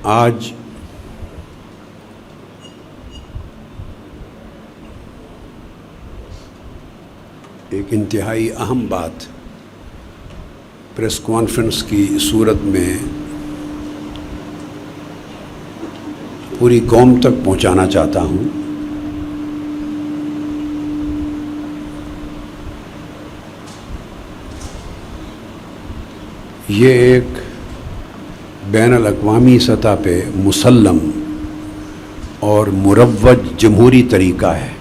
آج ایک انتہائی اہم بات پریس کانفرنس کی صورت میں پوری قوم تک پہنچانا چاہتا ہوں۔ یہ ایک بین الاقوامی سطح پہ مسلم اور مروج جمہوری طریقہ ہے۔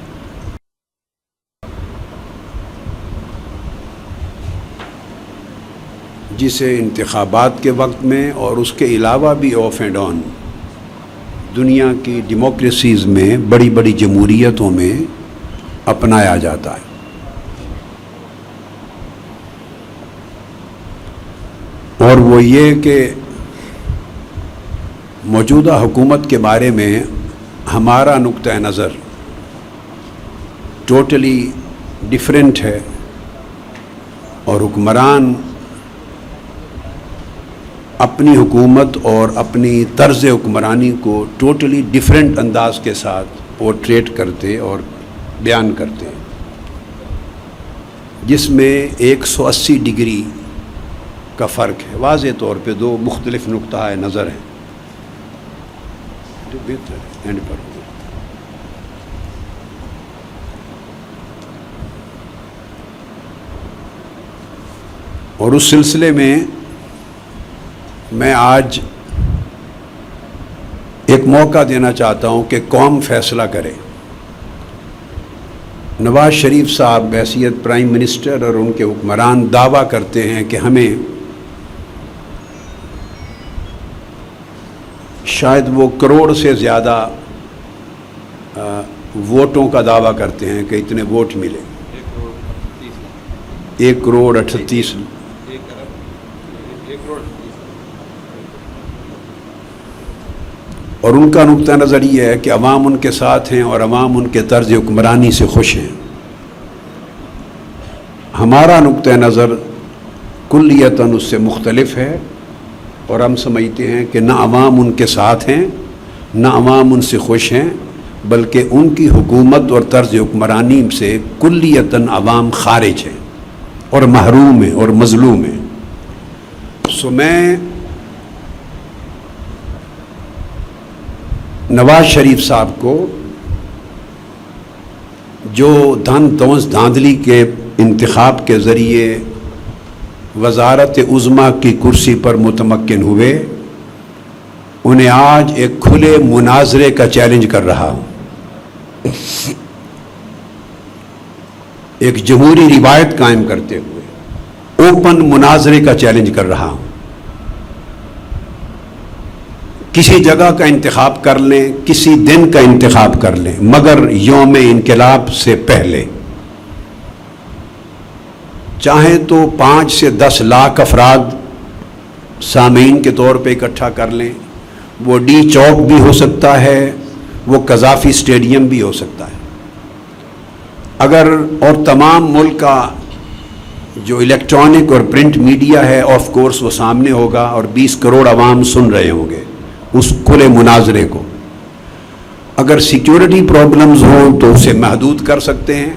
جسے انتخابات کے وقت میں اور اس کے علاوہ بھی آف اینڈ آن دنیا کی ڈیموکریسیز میں بڑی بڑی جمہوریتوں میں اپنایا جاتا ہے۔ اور وہ یہ کہ موجودہ حکومت کے بارے میں ہمارا نقطہ نظر ٹوٹلی ڈیفرنٹ ہے، اور حکمران اپنی حکومت اور اپنی طرز حکمرانی کو ٹوٹلی ڈیفرنٹ انداز کے ساتھ پورٹریٹ کرتے اور بیان کرتے، جس میں 180 ڈگری کا فرق ہے۔ واضح طور پہ دو مختلف نقطہ نظر ہیں۔ اینڈ پر اور اس سلسلے میں آج ایک موقع دینا چاہتا ہوں کہ قوم فیصلہ کرے۔ نواز شریف صاحب بحیثیت پرائم منسٹر اور ان کے حکمران دعویٰ کرتے ہیں کہ ہمیں شاید وہ کروڑ سے زیادہ ووٹوں کا دعویٰ کرتے ہیں کہ اتنے ووٹ ملے، 1 کروڑ 38 اور ان کا نقطہ نظر یہ ہے کہ عوام ان کے ساتھ ہیں اور عوام ان کے طرز حکمرانی سے خوش ہیں۔ ہمارا نقطہ نظر کلیتاً اس سے مختلف ہے، اور ہم سمجھتے ہیں کہ نہ عوام ان کے ساتھ ہیں نہ عوام ان سے خوش ہیں، بلکہ ان کی حکومت اور طرز حکمرانی سے کلیتاً عوام خارج ہیں اور محروم ہیں اور مظلوم ہیں۔ میں نواز شریف صاحب کو جو دھاندلی کے انتخاب کے ذریعے وزارت عظمیٰ کی کرسی پر متمکن ہوئے، انہیں آج ایک کھلے مناظرے کا چیلنج کر رہا ہوں۔ ایک جمہوری روایت قائم کرتے ہوئے اوپن مناظرے کا چیلنج کر رہا ہوں۔ کسی جگہ کا انتخاب کر لیں، کسی دن کا انتخاب کر لیں، مگر یوم انقلاب سے پہلے چاہیں تو 5 سے 10 لاکھ افراد سامعین کے طور پہ اکٹھا کر لیں۔ وہ ڈی چوک بھی ہو سکتا ہے، وہ قذافی اسٹیڈیم بھی ہو سکتا ہے۔ اگر اور تمام ملک کا جو الیکٹرانک اور پرنٹ میڈیا ہے آف کورس وہ سامنے ہوگا، اور 20 کروڑ عوام سن رہے ہوں گے اس کھلے مناظرے کو۔ اگر سیکیورٹی پرابلمز ہوں تو اسے محدود کر سکتے ہیں،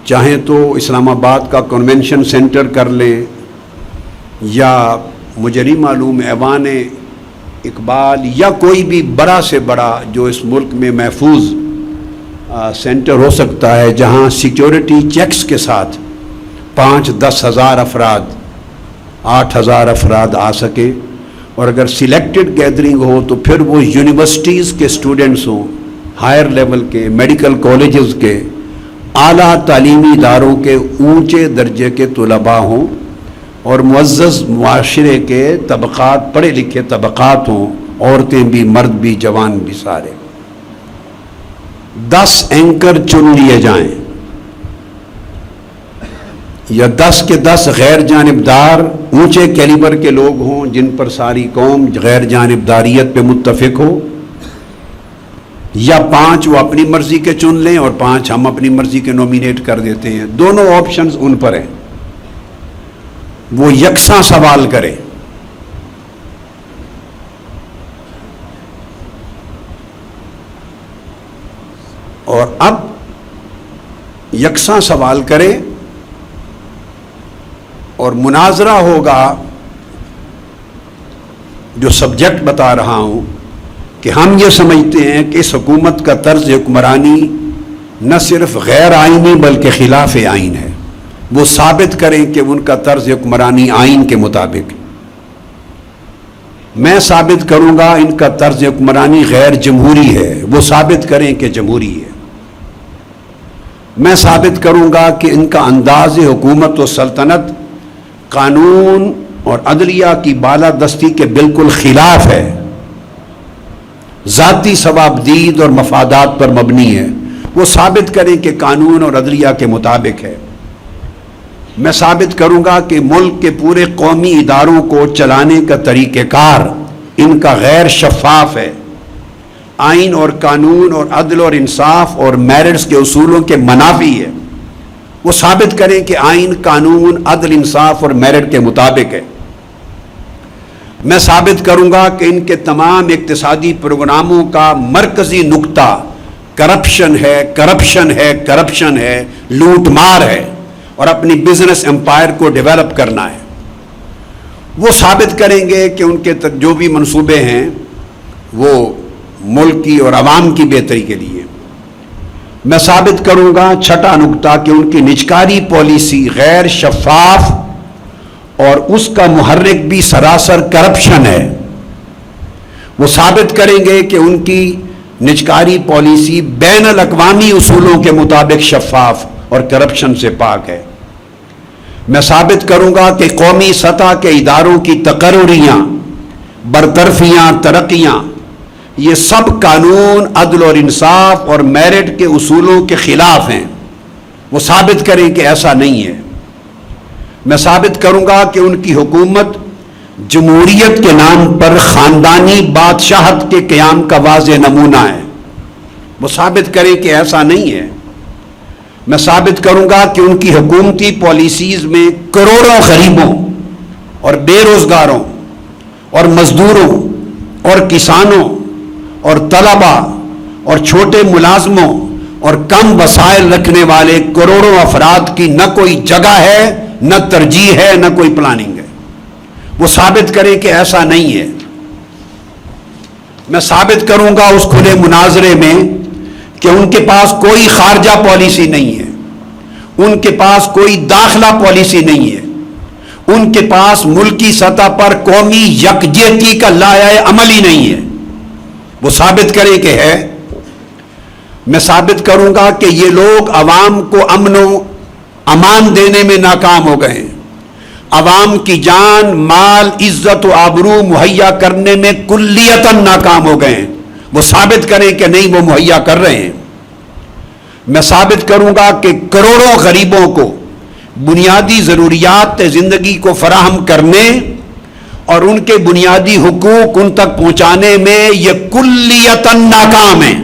چاہیں تو اسلام آباد کا کنونشن سینٹر کر لیں، یا مجھے نہیں معلوم ایوان اقبال یا کوئی بھی بڑا سے بڑا جو اس ملک میں محفوظ سینٹر ہو سکتا ہے، جہاں سیکیورٹی چیکس کے ساتھ 5-10 ہزار افراد 8,000 افراد آ سکیں۔ اور اگر سلیکٹڈ گیدرنگ ہو تو پھر وہ یونیورسٹیز کے اسٹوڈنٹس ہوں، ہائر لیول کے میڈیکل کالجز کے، اعلیٰ تعلیمی اداروں کے اونچے درجے کے طلباء ہوں، اور معزز معاشرے کے طبقات، پڑھے لکھے طبقات ہوں، عورتیں بھی مرد بھی جوان بھی سارے۔ 10 اینکر چن لیے جائیں، یا 10 کے 10 غیر جانبدار اونچے کیلیبر کے لوگ ہوں جن پر ساری قوم غیر جانبداریت پہ متفق ہو، یا 5 وہ اپنی مرضی کے چن لیں اور 5 ہم اپنی مرضی کے نومینیٹ کر دیتے ہیں۔ دونوں آپشنز ان پر ہیں، وہ یکساں سوال کریں۔ اور اب یکساں سوال کریں اور مناظرہ ہوگا. جو سبجیکٹ بتا رہا ہوں کہ ہم یہ سمجھتے ہیں کہ اس حکومت کا طرز حکمرانی نہ صرف غیر آئینی بلکہ خلاف آئین ہے. وہ ثابت کریں کہ ان کا طرز حکمرانی آئین کے مطابق. میں ثابت کروں گا ان کا طرز حکمرانی غیر جمہوری ہے. وہ ثابت کریں کہ جمہوری ہے. میں ثابت کروں گا کہ ان کا انداز حکومت و سلطنت قانون اور عدلیہ کی بالادستی کے بالکل خلاف ہے. ذاتی ثوابدید اور مفادات پر مبنی ہے. وہ ثابت کریں کہ قانون اور عدلیہ کے مطابق ہے. میں ثابت کروں گا کہ ملک کے پورے قومی اداروں کو چلانے کا طریقہ کار ان کا غیر شفاف ہے. آئین اور قانون اور عدل اور انصاف اور میرٹس کے اصولوں کے منافی ہے. وہ ثابت کریں کہ آئین قانون عدل انصاف اور میرٹ کے مطابق ہے. میں ثابت کروں گا کہ ان کے تمام اقتصادی پروگراموں کا مرکزی نقطہ کرپشن ہے، کرپشن ہے، کرپشن ہے، لوٹ مار ہے اور اپنی بزنس امپائر کو ڈیولپ کرنا ہے. وہ ثابت کریں گے کہ ان کے جو بھی منصوبے ہیں وہ ملک کی اور عوام کی بہتری کے لیے. میں ثابت کروں گا چھٹا نقطہ کہ ان کی نجکاری پالیسی غیر شفاف اور اس کا محرک بھی سراسر کرپشن ہے. وہ ثابت کریں گے کہ ان کی نجکاری پالیسی بین الاقوامی اصولوں کے مطابق شفاف اور کرپشن سے پاک ہے. میں ثابت کروں گا کہ قومی سطح کے اداروں کی تقرریاں، برطرفیاں، ترقیاں یہ سب قانون، عدل اور انصاف اور میرٹ کے اصولوں کے خلاف ہیں. وہ ثابت کریں کہ ایسا نہیں ہے. میں ثابت کروں گا کہ ان کی حکومت جمہوریت کے نام پر خاندانی بادشاہت کے قیام کا واضح نمونہ ہے. وہ ثابت کریں کہ ایسا نہیں ہے. میں ثابت کروں گا کہ ان کی حکومتی پالیسیز میں کروڑوں غریبوں اور بے روزگاروں اور مزدوروں اور کسانوں اور طلباء اور چھوٹے ملازموں اور کم وسائل رکھنے والے کروڑوں افراد کی نہ کوئی جگہ ہے، نہ ترجیح ہے، نہ کوئی پلاننگ ہے. وہ ثابت کریں کہ ایسا نہیں ہے. میں ثابت کروں گا اس کھلے مناظرے میں کہ ان کے پاس کوئی خارجہ پالیسی نہیں ہے، ان کے پاس کوئی داخلہ پالیسی نہیں ہے، ان کے پاس ملکی سطح پر قومی یکجہتی کا لائحہ عمل ہی نہیں ہے. وہ ثابت کریں کہ ہے. میں ثابت کروں گا کہ یہ لوگ عوام کو امن و امان دینے میں ناکام ہو گئے ہیں، عوام کی جان، مال، عزت و آبرو مہیا کرنے میں کلیتاً ناکام ہو گئے ہیں. وہ ثابت کریں کہ نہیں، وہ مہیا کر رہے ہیں. میں ثابت کروں گا کہ کروڑوں غریبوں کو بنیادی ضروریات زندگی کو فراہم کرنے اور ان کے بنیادی حقوق ان تک پہنچانے میں یہ کلیتاً ناکام ہیں.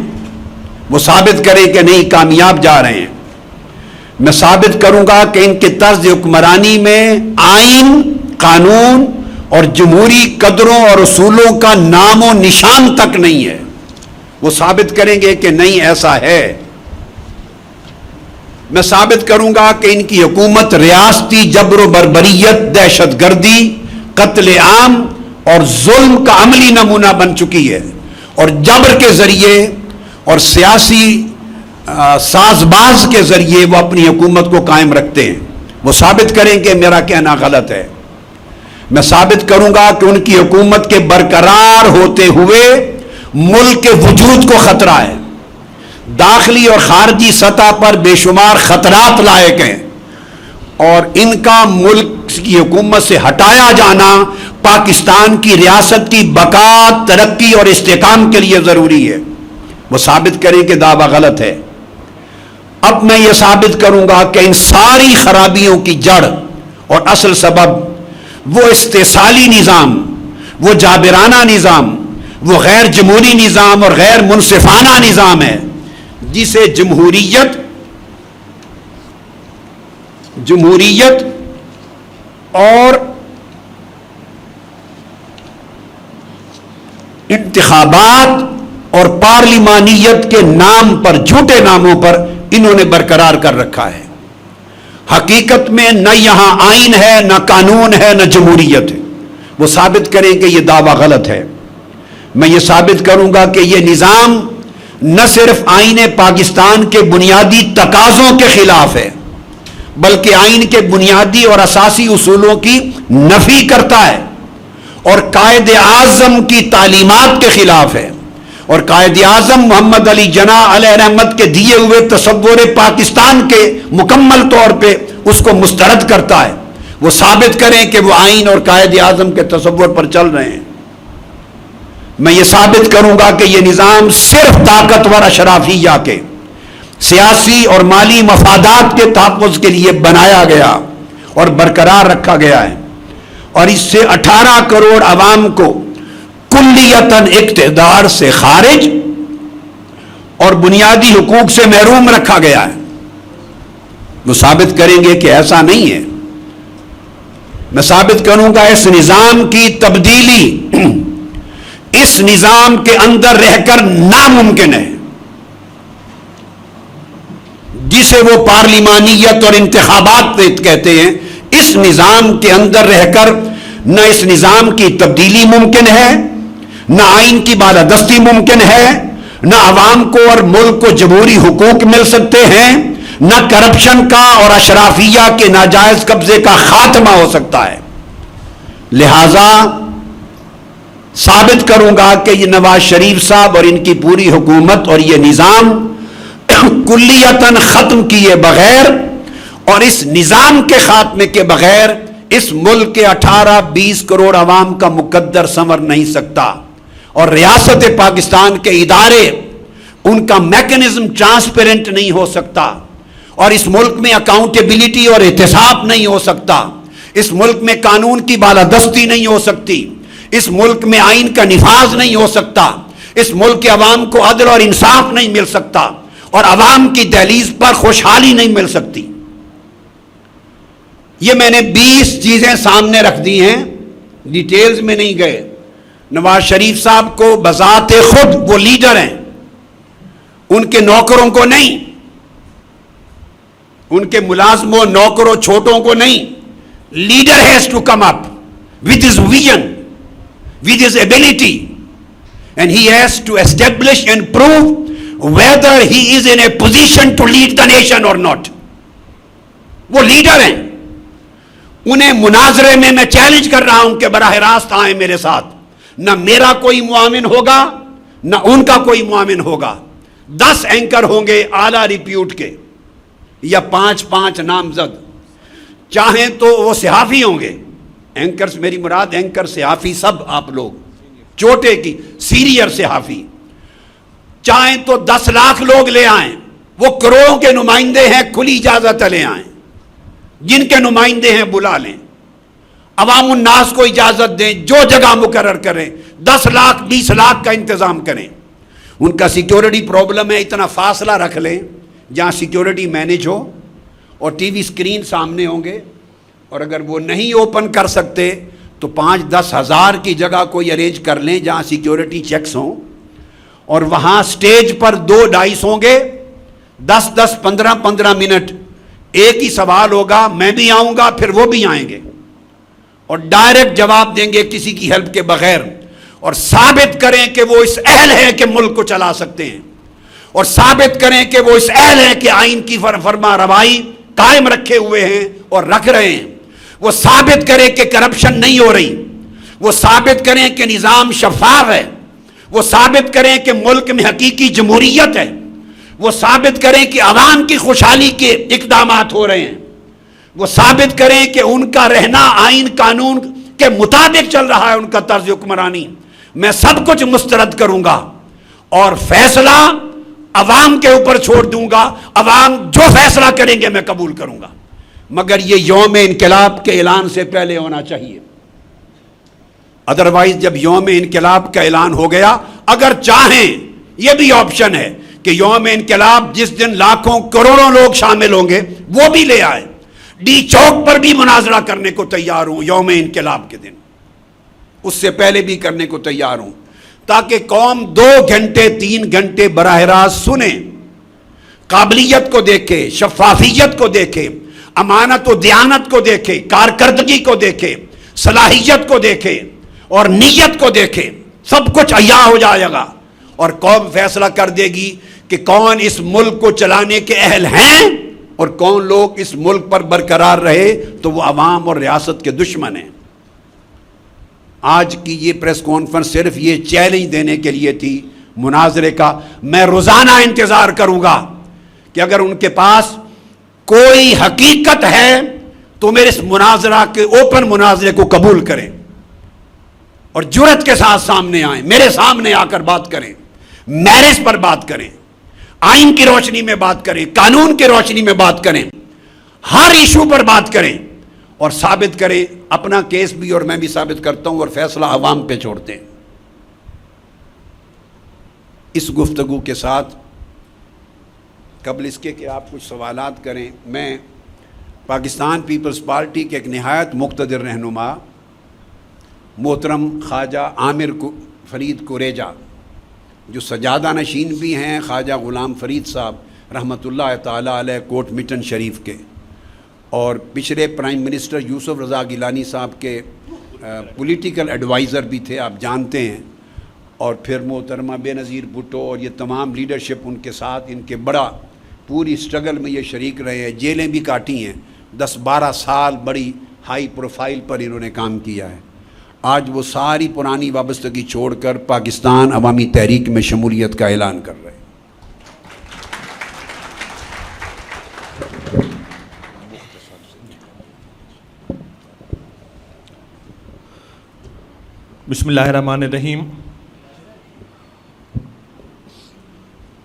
وہ ثابت کریں کہ نہیں، کامیاب جا رہے ہیں. میں ثابت کروں گا کہ ان کے طرز حکمرانی میں آئین، قانون اور جمہوری قدروں اور اصولوں کا نام و نشان تک نہیں ہے. وہ ثابت کریں گے کہ نہیں، ایسا ہے. میں ثابت کروں گا کہ ان کی حکومت ریاستی جبر و بربریت، دہشت گردی، قتل عام اور ظلم کا عملی نمونہ بن چکی ہے اور جبر کے ذریعے اور سیاسی ساز باز کے ذریعے وہ اپنی حکومت کو قائم رکھتے ہیں. وہ ثابت کریں کہ میرا کہنا غلط ہے. میں ثابت کروں گا کہ ان کی حکومت کے برقرار ہوتے ہوئے ملک کے وجود کو خطرہ ہے. داخلی اور خارجی سطح پر بے شمار خطرات لائق ہیں اور ان کا ملک کی حکومت سے ہٹایا جانا پاکستان کی ریاست کی بقا، ترقی اور استحکام کے لیے ضروری ہے. وہ ثابت کریں کہ دعویٰ غلط ہے. اب میں یہ ثابت کروں گا کہ ان ساری خرابیوں کی جڑ اور اصل سبب وہ استحصالی نظام، وہ جابرانہ نظام، وہ غیر جمہوری نظام اور غیر منصفانہ نظام ہے جسے جمہوریت اور انتخابات اور پارلیمانیت کے نام پر، جھوٹے ناموں پر انہوں نے برقرار کر رکھا ہے۔ حقیقت میں نہ یہاں آئین ہے، نہ قانون ہے، نہ جمہوریت ہے۔ وہ ثابت کریں کہ یہ دعویٰ غلط ہے۔ میں یہ ثابت کروں گا کہ یہ نظام نہ صرف آئین پاکستان کے بنیادی تقاضوں کے خلاف ہے، بلکہ آئین کے بنیادی اور اساسی اصولوں کی نفی کرتا ہے، اور قائد اعظم کی تعلیمات کے خلاف ہے، اور قائد اعظم محمد علی جناح علیہ رحمت کے دیے ہوئے تصور پاکستان کے مکمل طور پہ اس کو مسترد کرتا ہے۔ وہ ثابت کریں کہ وہ آئین اور قائد اعظم کے تصور پر چل رہے ہیں۔ میں یہ ثابت کروں گا کہ یہ نظام صرف طاقتور اشرافیہ کے سیاسی اور مالی مفادات کے تحفظ کے لیے بنایا گیا اور برقرار رکھا گیا ہے، اور اس سے 18 کروڑ عوام کو کلیتاً اقتدار سے خارج اور بنیادی حقوق سے محروم رکھا گیا ہے۔ وہ ثابت کریں گے کہ ایسا نہیں ہے۔ میں ثابت کروں گا اس نظام کی تبدیلی اس نظام کے اندر رہ کر ناممکن ہے، جسے وہ پارلیمانیت اور انتخابات کہتے ہیں۔ اس نظام کے اندر رہ کر نہ اس نظام کی تبدیلی ممکن ہے، نہ آئین کی بالادستی ممکن ہے، نہ عوام کو اور ملک کو جمہوری حقوق مل سکتے ہیں، نہ کرپشن کا اور اشرافیہ کے ناجائز قبضے کا خاتمہ ہو سکتا ہے۔ لہذا ثابت کروں گا کہ یہ نواز شریف صاحب اور ان کی پوری حکومت اور یہ نظام کلیتاً ختم کیے بغیر اور اس نظام کے خاتمے کے بغیر اس ملک کے 18-20 کروڑ عوام کا مقدر سنور نہیں سکتا، اور ریاست پاکستان کے ادارے ان کا میکنزم ٹرانسپیرنٹ نہیں ہو سکتا، اور اس ملک میں اکاؤنٹیبلٹی اور احتساب نہیں ہو سکتا، اس ملک میں قانون کی بالادستی نہیں ہو سکتی، اس ملک میں آئین کا نفاذ نہیں ہو سکتا، اس ملک کے عوام کو عدل اور انصاف نہیں مل سکتا، اور عوام کی دہلیز پر خوشحالی نہیں مل سکتی۔ یہ میں نے 20 چیزیں سامنے رکھ دی ہیں، ڈیٹیلز میں نہیں گئے۔ نواز شریف صاحب کو بذات خود وہ لیڈر ہیں، ان کے نوکروں کو نہیں، ان کے ملازموں نوکروں چھوٹوں کو نہیں۔ Leader has to come up with his vision, with his ability, and he has to establish and prove whether he is in a position to lead the nation or not. وہ leader ہیں، انہیں مناظرے میں میں challenge کر رہا ہوں کہ براہ راست آئیں میرے ساتھ، نہ میرا کوئی معاون ہوگا نہ ان کا کوئی معاون ہوگا۔ 10 اینکر ہوں گے اعلیٰ ریپیوٹ کے، یا 5 نامزد، چاہیں تو وہ صحافی ہوں گے۔ اینکرز میری مراد اینکر صحافی سب آپ لوگ چوٹے کی سینئر صحافی، چاہیں تو 10 لاکھ لوگ لے آئیں، وہ کروڑوں کے نمائندے ہیں، کھلی اجازت لے آئیں، جن کے نمائندے ہیں بلا لیں، عوام الناس کو اجازت دیں، جو جگہ مقرر کریں، 10 لاکھ 20 لاکھ کا انتظام کریں۔ ان کا سیکیورٹی پرابلم ہے، اتنا فاصلہ رکھ لیں جہاں سیکیورٹی مینج ہو، اور ٹی وی سکرین سامنے ہوں گے، اور اگر وہ نہیں اوپن کر سکتے تو 5-10 ہزار کی جگہ کوئی ارینج کر لیں جہاں سیکیورٹی چیکس ہوں، اور وہاں سٹیج پر 2 ڈائس ہوں گے، 10-10 15 منٹ ایک ہی سوال ہوگا، میں بھی آؤں گا پھر وہ بھی آئیں گے، اور ڈائریکٹ جواب دیں گے کسی کی ہیلپ کے بغیر، اور ثابت کریں کہ وہ اس اہل ہیں کہ ملک کو چلا سکتے ہیں، اور ثابت کریں کہ وہ اس اہل ہیں کہ آئین کی فرما روائی قائم رکھے ہوئے ہیں اور رکھ رہے ہیں۔ وہ ثابت کریں کہ کرپشن نہیں ہو رہی، وہ ثابت کریں کہ نظام شفاف ہے، وہ ثابت کریں کہ ملک میں حقیقی جمہوریت ہے، وہ ثابت کریں کہ عوام کی خوشحالی کے اقدامات ہو رہے ہیں، وہ ثابت کریں کہ ان کا رہنا آئین قانون کے مطابق چل رہا ہے، ان کا طرز حکمرانی۔ میں سب کچھ مسترد کروں گا اور فیصلہ عوام کے اوپر چھوڑ دوں گا، عوام جو فیصلہ کریں گے میں قبول کروں گا، مگر یہ یوم انقلاب کے اعلان سے پہلے ہونا چاہیے۔ ادروائز جب یوم انقلاب کا اعلان ہو گیا، اگر چاہیں یہ بھی آپشن ہے کہ یوم انقلاب جس دن لاکھوں کروڑوں لوگ شامل ہوں گے وہ بھی لے آئے، ڈی چوک پر بھی مناظرہ کرنے کو تیار ہوں یوم انقلاب کے دن، اس سے پہلے بھی کرنے کو تیار ہوں، تاکہ قوم 2 گھنٹے 3 گھنٹے براہ راست سنے، قابلیت کو دیکھے، شفافیت کو دیکھے، امانت و دیانت کو دیکھے، کارکردگی کو دیکھے، صلاحیت کو دیکھے اور نیت کو دیکھے، سب کچھ عیاں ہو جائے گا اور قوم فیصلہ کر دے گی کہ کون اس ملک کو چلانے کے اہل ہیں اور کون لوگ اس ملک پر برقرار رہے تو وہ عوام اور ریاست کے دشمن ہیں۔ آج کی یہ پریس کانفرنس صرف یہ چیلنج دینے کے لیے تھی مناظرے کا۔ میں روزانہ انتظار کروں گا کہ اگر ان کے پاس کوئی حقیقت ہے تو میرے اس مناظرہ کے اوپن مناظرے کو قبول کریں اور جرأت کے ساتھ سامنے آئیں، میرے سامنے آ کر بات کریں، میرج پر بات کریں، آئین کی روشنی میں بات کریں، قانون کی روشنی میں بات کریں، ہر ایشو پر بات کریں اور ثابت کریں، اپنا کیس بھی اور میں بھی ثابت کرتا ہوں اور فیصلہ عوام پہ چھوڑتے ہیں۔ اس گفتگو کے ساتھ قبل اس کے کہ آپ کچھ سوالات کریں، میں پاکستان پیپلز پارٹی کے ایک نہایت مقتدر رہنما محترم خواجہ عامر فرید کوریجا، جو سجادہ نشین بھی ہیں خواجہ غلام فرید صاحب رحمۃ اللہ تعالیٰ علیہ کوٹ مٹن شریف کے، اور پچھلے پرائم منسٹر یوسف رضا گیلانی صاحب کے پولیٹیکل ایڈوائزر بھی تھے، آپ جانتے ہیں، اور پھر محترمہ بے نظیر بھٹو اور یہ تمام لیڈرشپ ان کے ساتھ، ان کے بڑا پوری سٹرگل میں یہ شریک رہے ہیں، جیلیں بھی کاٹی ہیں، 10-12 سال بڑی ہائی پروفائل پر انہوں نے کام کیا ہے۔ آج وہ ساری پرانی وابستگی چھوڑ کر پاکستان عوامی تحریک میں شمولیت کا اعلان کر رہے ہیں۔ بسم اللہ الرحمن الرحیم۔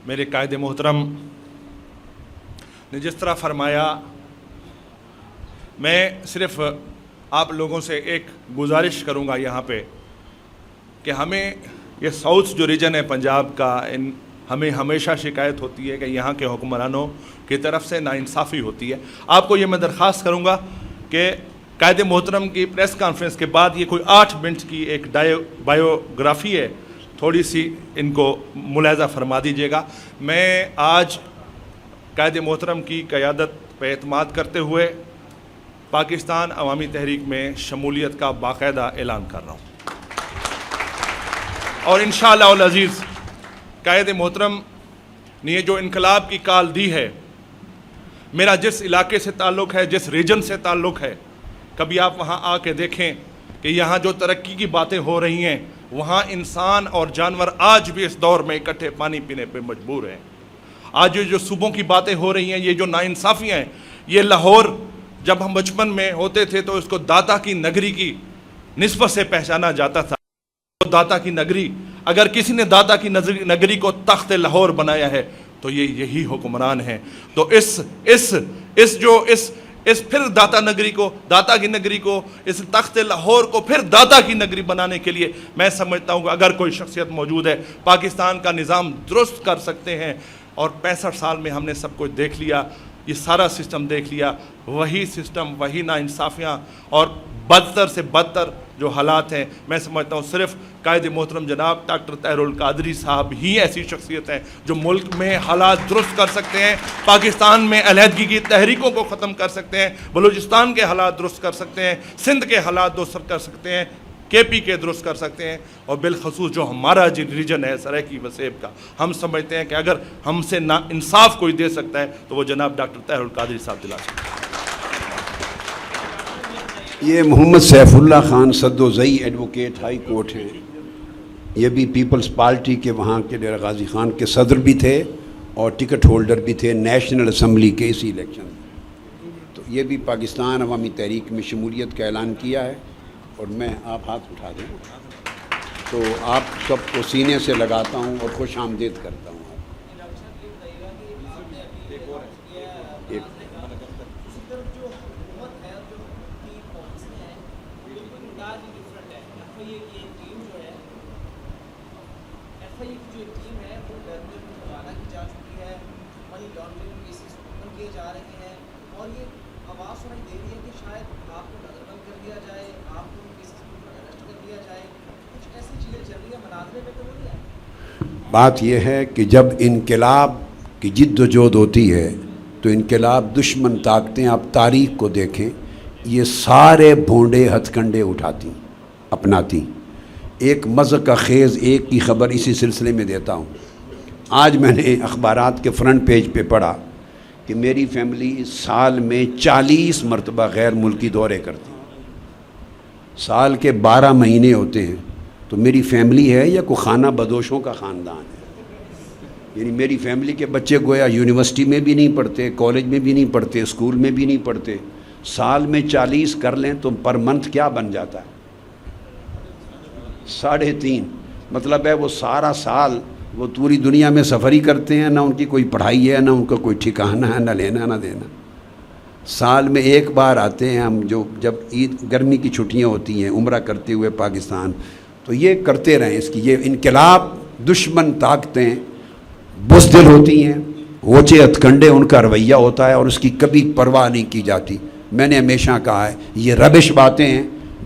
میرے قائد محترم نے جس طرح فرمایا، میں صرف آپ لوگوں سے ایک گزارش کروں گا یہاں پہ کہ ہمیں یہ ساؤتھ جو ریجن ہے پنجاب کا، ہمیں ہمیشہ شکایت ہوتی ہے کہ یہاں کے حکمرانوں کی طرف سے ناانصافی ہوتی ہے۔ آپ کو یہ میں درخواست کروں گا کہ قائد محترم کی پریس کانفرنس کے بعد یہ کوئی 8 منٹ کی ایک بایوگرافی ہے، تھوڑی سی ان کو ملاحظہ فرما دیجیے گا۔ میں آج قائد محترم کی قیادت پہ اعتماد کرتے ہوئے پاکستان عوامی تحریک میں شمولیت کا باقاعدہ اعلان کر رہا ہوں، اور انشاءاللہ العزیز قائد محترم نے یہ جو انقلاب کی کال دی ہے، میرا جس علاقے سے تعلق ہے، جس ریجن سے تعلق ہے، کبھی آپ وہاں آ کے دیکھیں کہ یہاں جو ترقی کی باتیں ہو رہی ہیں، وہاں انسان اور جانور آج بھی اس دور میں اکٹھے پانی پینے پہ مجبور ہیں۔ آج جو صوبوں کی باتیں ہو رہی ہیں، یہ جو ناانصافیاں ہیں، یہ لاہور جب ہم بچپن میں ہوتے تھے تو اس کو داتا کی نگری کی نسبت سے پہچانا جاتا تھا۔ داتا کی نگری، اگر کسی نے داتا کی نگری کو تخت لاہور بنایا ہے تو یہ یہی حکمران ہیں۔ تو اس پھر داتا کی نگری کو، اس تخت لاہور کو پھر داتا کی نگری بنانے کے لیے میں سمجھتا ہوں کہ اگر کوئی شخصیت موجود ہے، پاکستان کا نظام درست کر سکتے ہیں۔ اور 65 سال میں ہم نے سب کچھ دیکھ لیا، یہ سارا سسٹم دیکھ لیا، وہی سسٹم، وہی ناانصافیاں اور بدتر سے بدتر جو حالات ہیں۔ میں سمجھتا ہوں صرف قائد محترم جناب ڈاکٹر طاہر القادری صاحب ہی ایسی شخصیت ہیں جو ملک میں حالات درست کر سکتے ہیں، پاکستان میں علیحدگی کی تحریکوں کو ختم کر سکتے ہیں، بلوچستان کے حالات درست کر سکتے ہیں، سندھ کے حالات درست کر سکتے ہیں، کے پی کے درست کر سکتے ہیں، اور بالخصوص جو ہمارا ریجن ہے سرائیکی وسیب کا، ہم سمجھتے ہیں کہ اگر ہم سے نا انصاف کوئی دے سکتا ہے تو وہ جناب ڈاکٹر طاہر القادری صاحب دلا سکتے ہیں۔ یہ محمد Saif Ullah Khan صدوزئی advocate high court ہیں، یہ بھی پیپلز پارٹی کے وہاں کے ڈیرہ غازی خان کے صدر بھی تھے اور ٹکٹ ہولڈر بھی تھے نیشنل اسمبلی کے اسی الیکشن میں۔ تو یہ بھی پاکستان عوامی تحریک میں شمولیت کا اعلان کیا ہے، اور میں آپ ہاتھ اٹھا دیں تو آپ سب کو سینے سے لگاتا ہوں اور خوش آمدید کرتا ہوں۔ بات یہ ہے کہ جب انقلاب کی جد و جہد ہوتی ہے تو انقلاب دشمن طاقتیں، آپ تاریخ کو دیکھیں، یہ سارے بھونڈے ہتھ کنڈے اٹھاتی اپناتی۔ ایک مذہب کا خیز ایک کی خبر اسی سلسلے میں دیتا ہوں۔ آج میں نے اخبارات کے فرنٹ پیج پہ پڑھا کہ میری فیملی سال میں 40 مرتبہ غیر ملکی دورے کرتی، سال کے 12 مہینے ہوتے ہیں، تو میری فیملی ہے یا کوئی خانہ بدوشوں کا خاندان ہے؟ یعنی میری فیملی کے بچے گویا یونیورسٹی میں بھی نہیں پڑھتے، کالج میں بھی نہیں پڑھتے، اسکول میں بھی نہیں پڑھتے، سال میں 40 کر لیں تو پر منتھ کیا بن جاتا ہے؟ 3.5۔ مطلب ہے وہ سارا سال وہ پوری دنیا میں سفر ہی کرتے ہیں، نہ ان کی کوئی پڑھائی ہے، نہ ان کا کوئی ٹھکانہ ہے، نہ لینا نہ دینا۔ سال میں ایک بار آتے ہیں ہم، جو جب عید گرمی کی چھٹیاں ہوتی ہیں، عمرہ کرتے ہوئے پاکستان، تو یہ کرتے رہیں۔ اس کی یہ انقلاب دشمن طاقتیں بزدل ہوتی ہیں، ہوچے ہتھ کنڈے ان کا رویہ ہوتا ہے، اور اس کی کبھی پرواہ نہیں کی جاتی۔ میں نے ہمیشہ کہا ہے یہ ربش باتیں ہیں،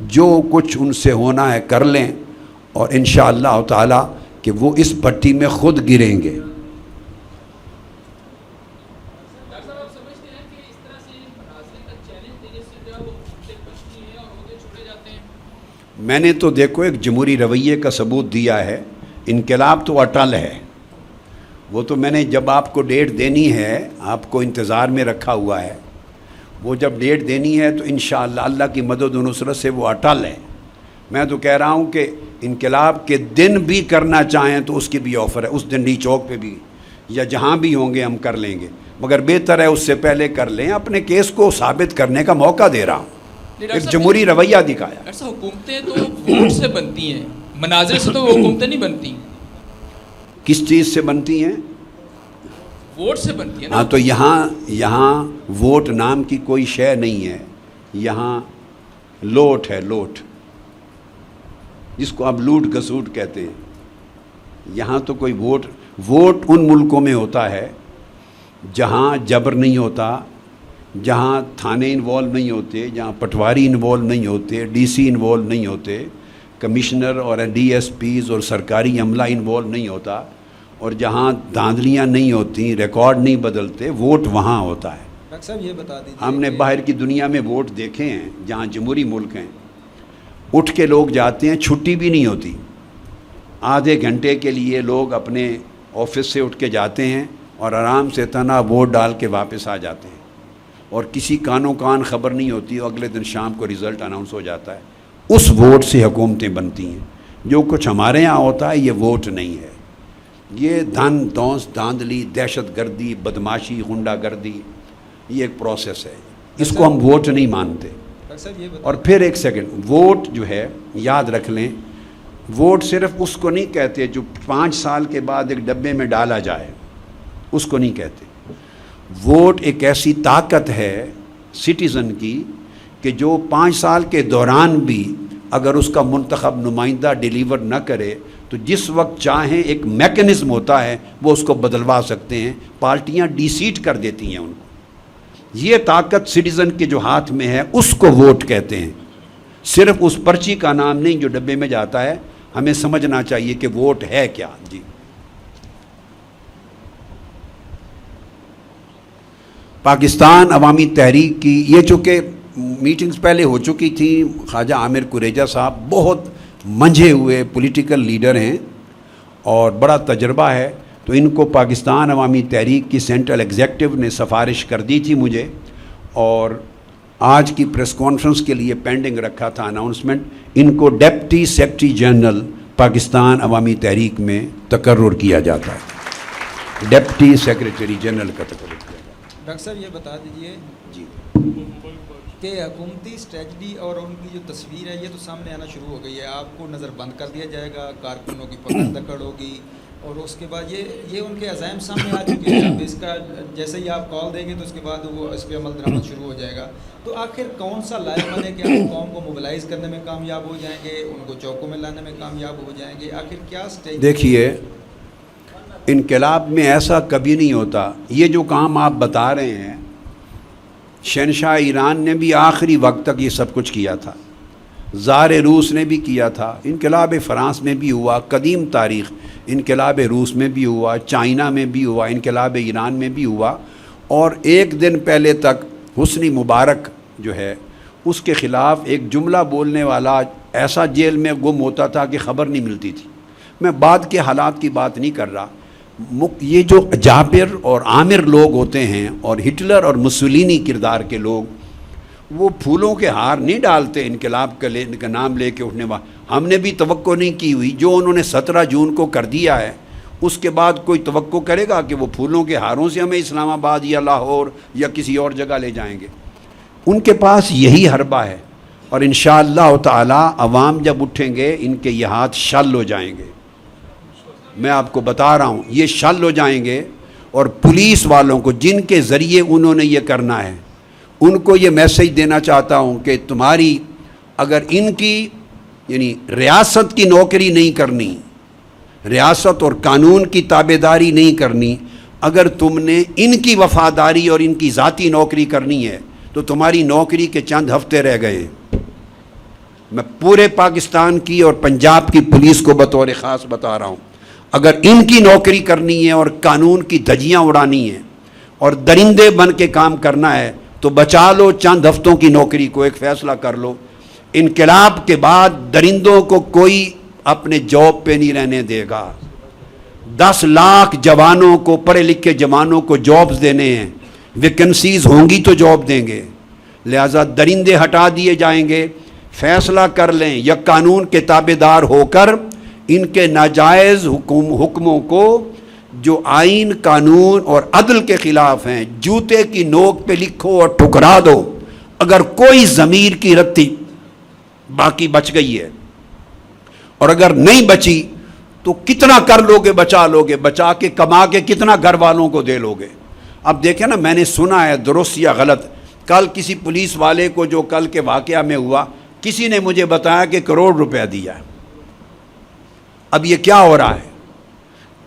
جو کچھ ان سے ہونا ہے کر لیں، اور انشاءاللہ تعالی کہ وہ اس بھٹی میں خود گریں گے۔ میں نے تو دیکھو ایک جمہوری رویے کا ثبوت دیا ہے، انقلاب تو اٹل ہے۔ وہ تو میں نے جب آپ کو ڈیٹ دینی ہے، آپ کو انتظار میں رکھا ہوا ہے، وہ جب ڈیٹ دینی ہے تو انشاءاللہ اللہ کی مدد و نصرت سے وہ اٹل ہے۔ میں تو کہہ رہا ہوں کہ انقلاب کے دن بھی کرنا چاہیں تو اس کی بھی آفر ہے، اس دن ڈی چوک پہ بھی یا جہاں بھی ہوں گے ہم کر لیں گے، مگر بہتر ہے اس سے پہلے کر لیں۔ اپنے کیس کو ثابت کرنے کا موقع دے رہا ہوں، ایک جمہوری رویہ دکھایا۔ ایسا حکومتیں تو ووٹ سے بنتی ہیں، مناظر سے تو حکومتیں نہیں بنتی۔ کس چیز سے بنتی ہیں؟ ووٹ سے بنتی ہیں نا۔ ہاں تو یہاں ووٹ نام کی کوئی شے نہیں ہے، یہاں لوٹ ہے، لوٹ، جس کو آپ لوٹ گھسوٹ کہتے ہیں۔ یہاں تو کوئی ووٹ ان ملکوں میں ہوتا ہے جہاں جبر نہیں ہوتا، جہاں تھانے انوالو نہیں ہوتے، جہاں پٹواری انوالو نہیں ہوتے، ڈی سی انوالو نہیں ہوتے، کمشنر اور ڈی ایس پیز اور سرکاری عملہ انوالو نہیں ہوتا، اور جہاں دھاندلیاں نہیں ہوتی، ریکارڈ نہیں بدلتے، ووٹ وہاں ہوتا ہے۔ ڈاکٹر صاحب یہ بتا دیجیے، ہم نے باہر کی دنیا میں ووٹ دیکھے ہیں جہاں جمہوری ملک ہیں، اٹھ کے لوگ جاتے ہیں، چھٹی بھی نہیں ہوتی، آدھے گھنٹے کے لیے لوگ اپنے آفس سے اٹھ کے جاتے ہیں اور آرام سے تنہا ووٹ ڈال کے واپس آ جاتے ہیں، اور کسی کانوں کان خبر نہیں ہوتی، اور اگلے دن شام کو رزلٹ اناؤنس ہو جاتا ہے۔ اس ووٹ سے حکومتیں بنتی ہیں۔ جو کچھ ہمارے یہاں ہوتا ہے یہ ووٹ نہیں ہے، یہ دھن دونس، دھاندلی، دہشت گردی، بدماشی، غنڈہ گردی، یہ ایک پروسیس ہے، اس کو ہم ووٹ نہیں مانتے۔ ڈاکٹر صاحب یہ بتا اور پھر ایک سیکنڈ، ووٹ جو ہے یاد رکھ لیں، ووٹ صرف اس کو نہیں کہتے جو 5 سال کے بعد ایک ڈبے میں ڈالا جائے، اس کو نہیں کہتے۔ ووٹ ایک ایسی طاقت ہے سٹیزن کی کہ جو 5 سال کے دوران بھی اگر اس کا منتخب نمائندہ ڈیلیور نہ کرے تو جس وقت چاہیں ایک میکنزم ہوتا ہے وہ اس کو بدلوا سکتے ہیں، پارٹیاں ڈی سیٹ کر دیتی ہیں ان کو۔ یہ طاقت سٹیزن کے جو ہاتھ میں ہے اس کو ووٹ کہتے ہیں، صرف اس پرچی کا نام نہیں جو ڈبے میں جاتا ہے۔ ہمیں سمجھنا چاہیے کہ ووٹ ہے کیا۔ جی پاکستان عوامی تحریک کی یہ چونکہ میٹنگز پہلے ہو چکی تھیں، خواجہ عامر قریجہ صاحب بہت منجھے ہوئے پولیٹیکل لیڈر ہیں اور بڑا تجربہ ہے، تو ان کو پاکستان عوامی تحریک کی سینٹرل ایگزیکٹو نے سفارش کر دی تھی مجھے، اور آج کی پریس کانفرنس کے لیے پینڈنگ رکھا تھا اناؤنسمنٹ، ان کو ڈپٹی سیکرٹری جنرل پاکستان عوامی تحریک میں تقرر کیا جاتا ہے، ڈپٹی سیکرٹری جنرل کا تقرر کیا جاتا ہے۔ ڈاکٹر صاحب یہ بتا دیجیے جی کہ حکومتی اسٹریٹجی اور ان کی جو تصویر ہے یہ تو سامنے آنا شروع ہو گئی ہے، آپ کو نظر بند کر دیا جائے گا، کارکنوں کی پکڑ دکڑ ہوگی، اور اس کے بعد یہ ان کے عزائم سامنے آ چکے ہیں۔ اب اس کا جیسے ہی آپ کال دیں گے تو اس کے بعد وہ اس پہ عمل درآمد شروع ہو جائے گا۔ تو آخر کون سا لائق بنے کہ آپ قوم کو موبلائز کرنے میں کامیاب ہو جائیں گے، ان کو چوکوں میں لانے میں کامیاب ہو جائیں گے؟ آخر کیا اسٹیج؟ دیکھیے، انقلاب میں ایسا کبھی نہیں ہوتا۔ یہ جو کام آپ بتا رہے ہیں، شہنشاہ ایران نے بھی آخری وقت تک یہ سب کچھ کیا تھا، زار روس نے بھی کیا تھا، انقلاب فرانس میں بھی ہوا، قدیم تاریخ انقلاب روس میں بھی ہوا، چائنا میں بھی ہوا، انقلاب ایران میں بھی ہوا، اور ایک دن پہلے تک حسنی مبارک جو ہے اس کے خلاف ایک جملہ بولنے والا ایسا جیل میں گم ہوتا تھا کہ خبر نہیں ملتی تھی۔ میں بعد کے حالات کی بات نہیں کر رہا، یہ جو جابر اور عامر لوگ ہوتے ہیں اور ہٹلر اور مسولینی کردار کے لوگ، وہ پھولوں کے ہار نہیں ڈالتے انقلاب کا نام لے کے اٹھنے والا۔ ہم نے بھی توقع نہیں کی ہوئی، جو انہوں نے 17 جون کو کر دیا ہے اس کے بعد کوئی توقع کرے گا کہ وہ پھولوں کے ہاروں سے ہمیں اسلام آباد یا لاہور یا کسی اور جگہ لے جائیں گے؟ ان کے پاس یہی حربہ ہے، اور انشاءاللہ تعالی عوام جب اٹھیں گے ان کے یہ ہاتھ شل ہو جائیں گے۔ میں آپ کو بتا رہا ہوں یہ شل ہو جائیں گے، اور پولیس والوں کو جن کے ذریعے انہوں نے یہ کرنا ہے ان کو یہ میسیج دینا چاہتا ہوں کہ تمہاری اگر ان کی یعنی ریاست کی نوکری نہیں کرنی، ریاست اور قانون کی تابعداری نہیں کرنی، اگر تم نے ان کی وفاداری اور ان کی ذاتی نوکری کرنی ہے تو تمہاری نوکری کے چند ہفتے رہ گئے۔ میں پورے پاکستان کی اور پنجاب کی پولیس کو بطور خاص بتا رہا ہوں، اگر ان کی نوکری کرنی ہے اور قانون کی دھجیاں اڑانی ہیں اور درندے بن کے کام کرنا ہے تو بچا لو چند ہفتوں کی نوکری کو، ایک فیصلہ کر لو۔ انقلاب کے بعد درندوں کو کوئی اپنے جاب پہ نہیں رہنے دے گا۔ 10 لاکھ جوانوں کو، پڑھے لکھے جوانوں کو جابز دینے ہیں، ویکنسیز ہوں گی تو جاب دیں گے، لہٰذا درندے ہٹا دیے جائیں گے۔ فیصلہ کر لیں یا قانون کے تابع دار ہو کر ان کے ناجائز حکموں کو جو آئین، قانون اور عدل کے خلاف ہیں جوتے کی نوک پہ لکھو اور ٹھکرا دو۔ اگر کوئی ضمیر کی رتی باقی بچ گئی ہے، اور اگر نہیں بچی تو کتنا کر لوگے، بچا لوگے، بچا کے کما کے کتنا گھر والوں کو دے لوگے۔ اب دیکھیں نا، میں نے سنا ہے درست یا غلط، کل کسی پولیس والے کو جو کل کے واقعہ میں ہوا، کسی نے مجھے بتایا کہ 1 کروڑ روپیہ دیا ہے۔ اب یہ کیا ہو رہا ہے؟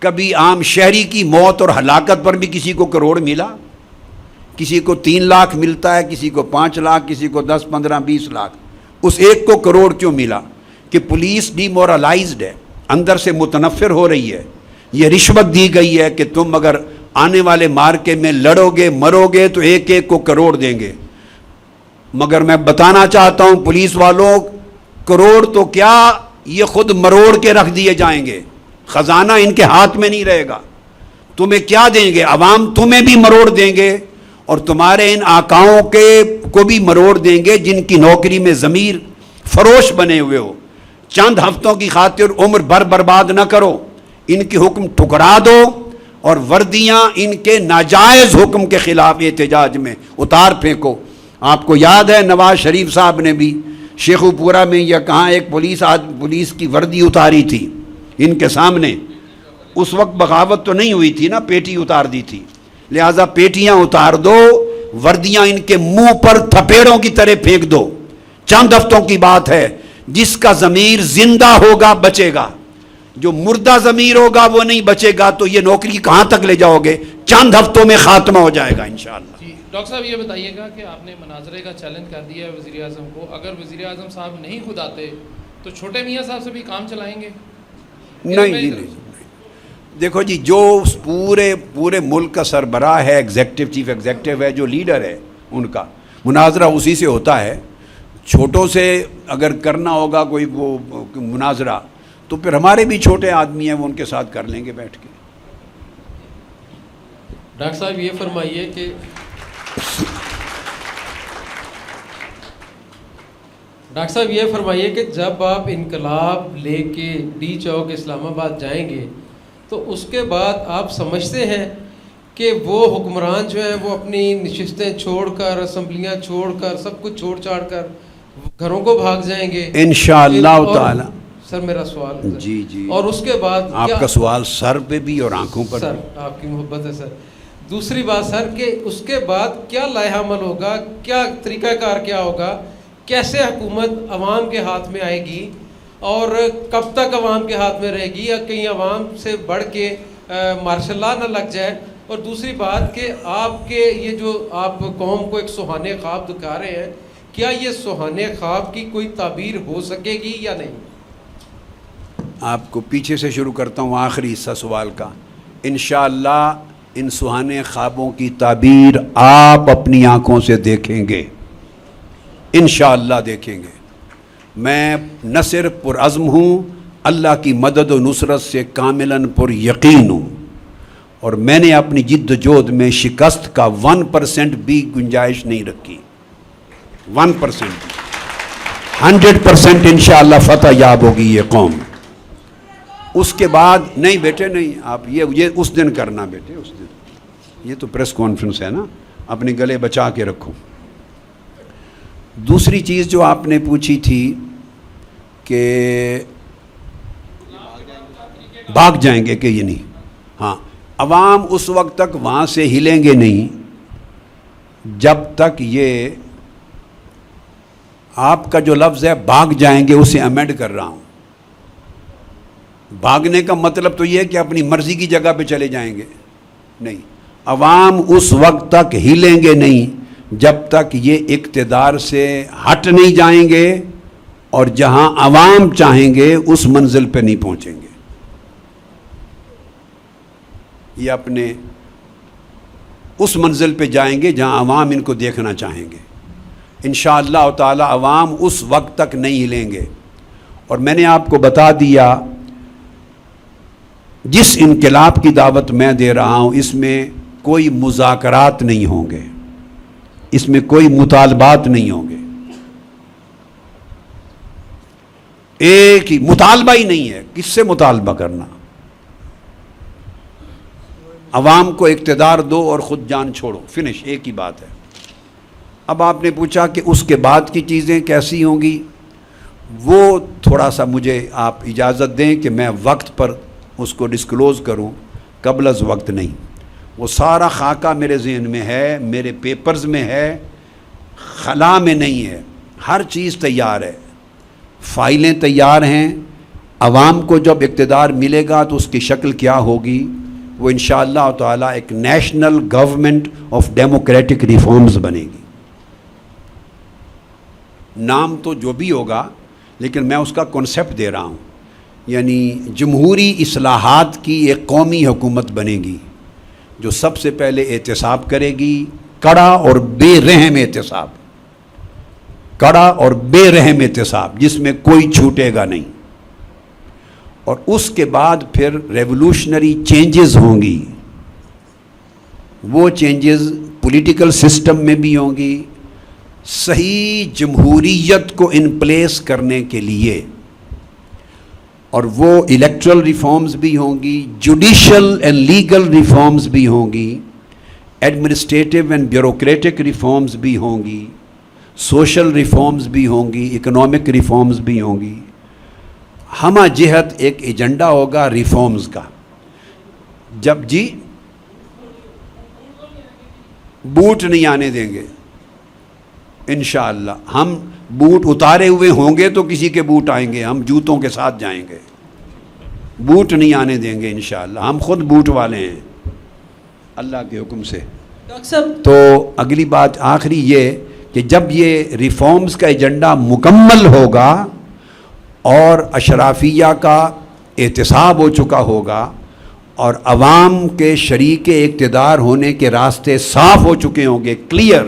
کبھی عام شہری کی موت اور ہلاکت پر بھی کسی کو 1 کروڑ ملا، کسی کو 3 لاکھ ملتا ہے، کسی کو 5 لاکھ، کسی کو 10، 15، 20 لاکھ۔ اس ایک کو 1 کروڑ کیوں ملا؟ کہ پولیس ڈی مورلائزڈ ہے، اندر سے متنفر ہو رہی ہے۔ یہ رشوت دی گئی ہے کہ تم اگر آنے والے مارکے میں لڑو گے، مرو گے تو ایک ایک کو 1 کروڑ دیں گے۔ مگر میں بتانا چاہتا ہوں پولیس والوں، 1 کروڑ تو کیا، یہ خود مروڑ کے رکھ دیے جائیں گے، خزانہ ان کے ہاتھ میں نہیں رہے گا۔ تمہیں کیا دیں گے؟ عوام تمہیں بھی مروڑ دیں گے، اور تمہارے ان آقاؤں کے کو بھی مروڑ دیں گے جن کی نوکری میں ضمیر فروش بنے ہوئے ہو۔ چند ہفتوں کی خاطر عمر بھر برباد نہ کرو، ان کی حکم ٹھکرا دو، اور وردیاں ان کے ناجائز حکم کے خلاف احتجاج میں اتار پھینکو۔ آپ کو یاد ہے نواز شریف صاحب نے بھی شیخو پورہ میں یا کہاں ایک پولیس کی وردی اتاری تھی ان کے سامنے۔ اس وقت بغاوت تو نہیں ہوئی تھی نا، پیٹی اتار دی تھی، لہٰذا پیٹیاں اتار دو، وردیاں ان کے منہ پر تھپیڑوں کی طرح پھینک دو۔ چند ہفتوں کی بات ہے، جس کا ضمیر زندہ ہوگا بچے گا، جو مردہ ضمیر ہوگا وہ نہیں بچے گا۔ تو یہ نوکری کہاں تک لے جاؤ گے؟ چند ہفتوں میں خاتمہ ہو جائے گا انشاءاللہ۔ جی ڈاکٹر صاحب، یہ بتائیے گا کہ آپ نے مناظرے کا چیلنج کر دیا ہے وزیر اعظم کو، اگر وزیر اعظم صاحب نہیں خود آتے تو چھوٹے میاں صاحب سے بھی کام چلائیں گے؟ نہیں، دیکھو جی، جو پورے ملک کا سربراہ ہے، ایگزیکٹو، چیف ایگزیکٹو ہے، جو لیڈر ہے، ان کا مناظرہ اسی سے ہوتا ہے۔ چھوٹوں سے اگر کرنا ہوگا کوئی وہ مناظرہ تو پھر ہمارے بھی چھوٹے آدمی ہیں، وہ ان کے ساتھ کر لیں گے بیٹھ کے۔ ڈاکٹر صاحب یہ فرمائیے کہ جب آپ انقلاب لے کے ڈی چوک اسلام آباد جائیں گے تو اس کے بعد آپ سمجھتے ہیں کہ وہ حکمران جو ہیں وہ اپنی نشستیں چھوڑ کر، اسمبلیاں چھوڑ کر، سب کچھ چھوڑ چھاڑ کر گھروں کو بھاگ جائیں گے؟ انشاءاللہ تعالی۔ سر میرا سوال، جی، اور اس کے بعد آپ کا سوال سر پہ بھی اور آنکھوں پر سر، آپ کی محبت ہے سر۔ دوسری بات سر کہ اس کے بعد کیا لائحہ عمل ہوگا، کیا طریقہ کار کیا ہوگا، کیسے حکومت عوام کے ہاتھ میں آئے گی، اور کب تک عوام کے ہاتھ میں رہے گی، یا کہیں عوام سے بڑھ کے مارشل لا نہ لگ جائے؟ اور دوسری بات کہ آپ کے یہ جو آپ قوم کو ایک سہانے خواب دکھا رہے ہیں، کیا یہ سہانے خواب کی کوئی تعبیر ہو سکے گی یا نہیں؟ آپ کو پیچھے سے شروع کرتا ہوں آخری حصہ سوال کا. انشاءاللہ ان سہانے خوابوں کی تعبیر آپ اپنی آنکھوں سے دیکھیں گے، انشاءاللہ دیکھیں گے. میں نہ صرف پرعزم ہوں، اللہ کی مدد و نصرت سے کاملاً پر یقین ہوں، اور میں نے اپنی جد و جہد میں شکست کا 1% بھی گنجائش نہیں رکھی. 1% 100% انشاءاللہ فتح یاب ہوگی یہ قوم. اس کے بعد نہیں بیٹے نہیں، آپ یہ اس دن کرنا بیٹے، اس دن. یہ تو پریس کانفرنس ہے نا، اپنے گلے بچا کے رکھو. دوسری چیز جو آپ نے پوچھی تھی کہ بھاگ جائیں گے کہ یہ نہیں. ہاں، عوام اس وقت تک وہاں سے ہلیں گے نہیں جب تک یہ آپ کا جو لفظ ہے بھاگ جائیں گے اسے امینڈ کر رہا ہوں. بھاگنے کا مطلب تو یہ ہے کہ اپنی مرضی کی جگہ پہ چلے جائیں گے نہیں. عوام اس وقت تک ہلیں گے نہیں جب تک یہ اقتدار سے ہٹ نہیں جائیں گے اور جہاں عوام چاہیں گے اس منزل پہ نہیں پہنچیں گے. یہ اپنے اس منزل پہ جائیں گے جہاں عوام ان کو دیکھنا چاہیں گے. انشاءاللہ تعالی عوام اس وقت تک نہیں ہلیں گے. اور میں نے آپ کو بتا دیا جس انقلاب کی دعوت میں دے رہا ہوں اس میں کوئی مذاکرات نہیں ہوں گے، اس میں کوئی مطالبات نہیں ہوں گے. ایک ہی مطالبہ ہی نہیں ہے. کس سے مطالبہ کرنا؟ عوام کو اقتدار دو اور خود جان چھوڑو، فنش، ایک ہی بات ہے. اب آپ نے پوچھا کہ اس کے بعد کی چیزیں کیسی ہوں گی، وہ تھوڑا سا مجھے آپ اجازت دیں کہ میں وقت پر اس کو ڈسکلوز کروں، قبل از وقت نہیں. وہ سارا خاکہ میرے ذہن میں ہے، میرے پیپرز میں ہے، خلا میں نہیں ہے. ہر چیز تیار ہے، فائلیں تیار ہیں. عوام کو جب اقتدار ملے گا تو اس کی شکل کیا ہوگی، وہ انشاءاللہ تعالیٰ ایک national government of democratic reforms بنے گی. نام تو جو بھی ہوگا لیکن میں اس کا کنسیپٹ دے رہا ہوں. یعنی جمہوری اصلاحات کی ایک قومی حکومت بنے گی جو سب سے پہلے احتساب کرے گی، کڑا اور بے رحم احتساب، کڑا اور بے رحم احتساب جس میں کوئی چھوٹے گا نہیں. اور اس کے بعد پھر ریولوشنری چینجز ہوں گی. وہ چینجز پولیٹیکل سسٹم میں بھی ہوں گی، صحیح جمہوریت کو ان پلیس کرنے کے لیے. اور وہ الیکٹرل ریفارمز بھی ہوں گی، جوڈیشل اینڈ لیگل ریفارمز بھی ہوں گی، ایڈمنسٹریٹو اینڈ بیوروکریٹک ریفارمز بھی ہوں گی، سوشل ریفارمز بھی ہوں گی، اکنامک ریفارمز بھی ہوں گی. ہمہ جہت ایک ایجنڈا ہوگا ریفارمز کا. جب جی بوٹ نہیں آنے دیں گے انشاءاللہ. ہم بوٹ اتارے ہوئے ہوں گے تو کسی کے بوٹ آئیں گے، ہم جوتوں کے ساتھ جائیں گے. بوٹ نہیں آنے دیں گے انشاءاللہ. ہم خود بوٹ والے ہیں اللہ کے حکم سے. تو اگلی بات آخری یہ کہ جب یہ ریفارمز کا ایجنڈا مکمل ہوگا اور اشرافیہ کا احتساب ہو چکا ہوگا اور عوام کے شریک اقتدار ہونے کے راستے صاف ہو چکے ہوں گے، کلیئر،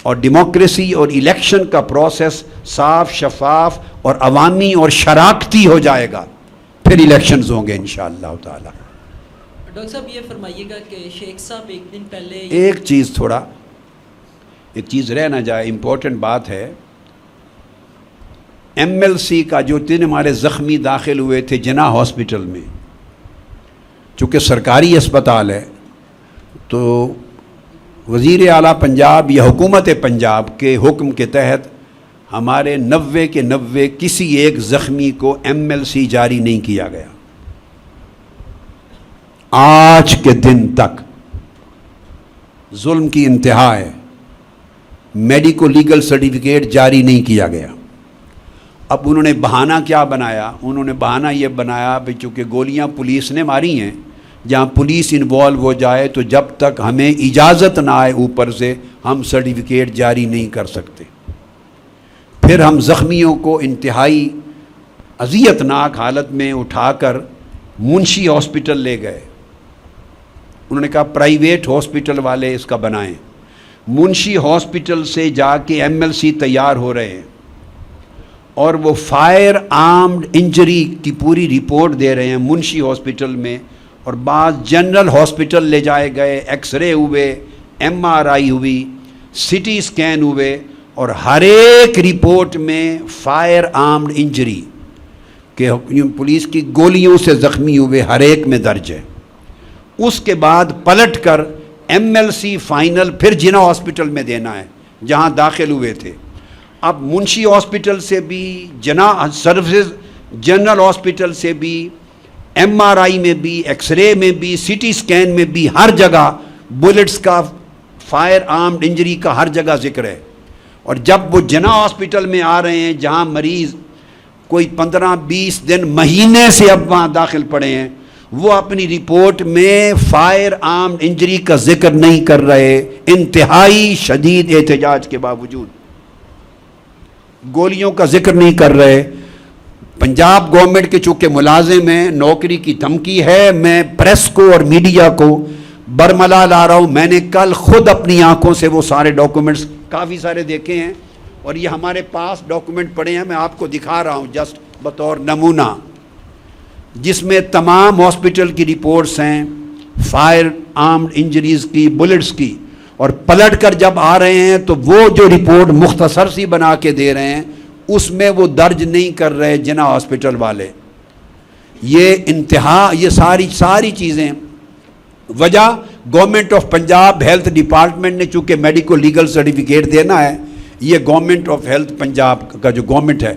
اور ڈیموکریسی اور الیکشن کا پروسیس صاف، شفاف اور عوامی اور شراکتی ہو جائے گا، پھر الیکشنز ہوں گے انشاءاللہ تعالی. ڈاکٹر صاحب یہ فرمائیے گا کہ شیخ صاحب ایک دن پہلے ایک چیز رہ نہ جائے، امپورٹنٹ بات ہے. ایم ایل سی کا جو 3 ہمارے زخمی داخل ہوئے تھے جناح ہاسپٹل میں، چونکہ سرکاری اسپتال ہے تو وزیر اعلیٰ پنجاب یا حکومت پنجاب کے حکم کے تحت ہمارے 90 کے 90 کسی ایک زخمی کو ایم ایل سی جاری نہیں کیا گیا. آج کے دن تک ظلم کی انتہا ہے. میڈیکو لیگل سرٹیفکیٹ جاری نہیں کیا گیا. اب انہوں نے بہانہ کیا بنایا؟ انہوں نے بہانہ یہ بنایا کہ چونکہ گولیاں پولیس نے ماری ہیں، جہاں پولیس انوالو ہو جائے تو جب تک ہمیں اجازت نہ آئے اوپر سے ہم سرٹیفکیٹ جاری نہیں کر سکتے. پھر ہم زخمیوں کو انتہائی اذیت ناک حالت میں اٹھا کر منشی ہاسپٹل لے گئے. انہوں نے کہا پرائیویٹ ہاسپٹل والے اس کا بنائیں. منشی ہاسپٹل سے جا کے MLC تیار ہو رہے ہیں اور وہ فائر آرمڈ انجری کی پوری رپورٹ دے رہے ہیں منشی ہاسپٹل میں. اور بعض جنرل ہاسپٹل لے جائے گئے, ایکس رے ہوئے, MRI ہوئی, CT اسکین ہوئے, اور ہر ایک رپورٹ میں فائر آرمڈ انجری کہ پولیس کی گولیوں سے زخمی ہوئے ہر ایک میں درج ہے. اس کے بعد پلٹ کر MLC فائنل پھر جنا ہاسپٹل میں دینا ہے جہاں داخل ہوئے تھے. اب منشی ہاسپٹل سے بھی, جنا سروسز جنرل ہاسپٹل سے بھی, MRI میں بھی, ایکس رے میں بھی, CT اسکین میں بھی, ہر جگہ بلٹس کا, فائر آرمڈ انجری کا ہر جگہ ذکر ہے. اور جب وہ جنا ہاسپٹل میں آ رہے ہیں جہاں مریض کوئی 15-20 دن مہینے سے اب وہاں داخل پڑے ہیں, وہ اپنی رپورٹ میں فائر آرمڈ انجری کا ذکر نہیں کر رہے, انتہائی شدید احتجاج کے باوجود گولیوں کا ذکر نہیں کر رہے. پنجاب گورنمنٹ کے چونکہ ملازم ہیں, نوکری کی دھمکی ہے. میں پریس کو اور میڈیا کو برملا لا رہا ہوں. میں نے کل خود اپنی آنکھوں سے وہ سارے ڈاکومنٹس کافی سارے دیکھے ہیں, اور یہ ہمارے پاس ڈاکومنٹ پڑے ہیں, میں آپ کو دکھا رہا ہوں جسٹ بطور نمونہ, جس میں تمام ہاسپٹل کی رپورٹس ہیں فائر آرمڈ انجریز کی, بلٹس کی. اور پلٹ کر جب آ رہے ہیں تو وہ جو رپورٹ مختصر سی بنا کے دے رہے ہیں اس میں وہ درج نہیں کر رہے جنا ہاسپٹل والے. یہ انتہا, یہ ساری چیزیں وجہ government of Punjab health department نے چونکہ میڈیکو لیگل سرٹیفکیٹ دینا ہے, یہ گورنمنٹ آف ہیلتھ پنجاب کا جو گورنمنٹ ہے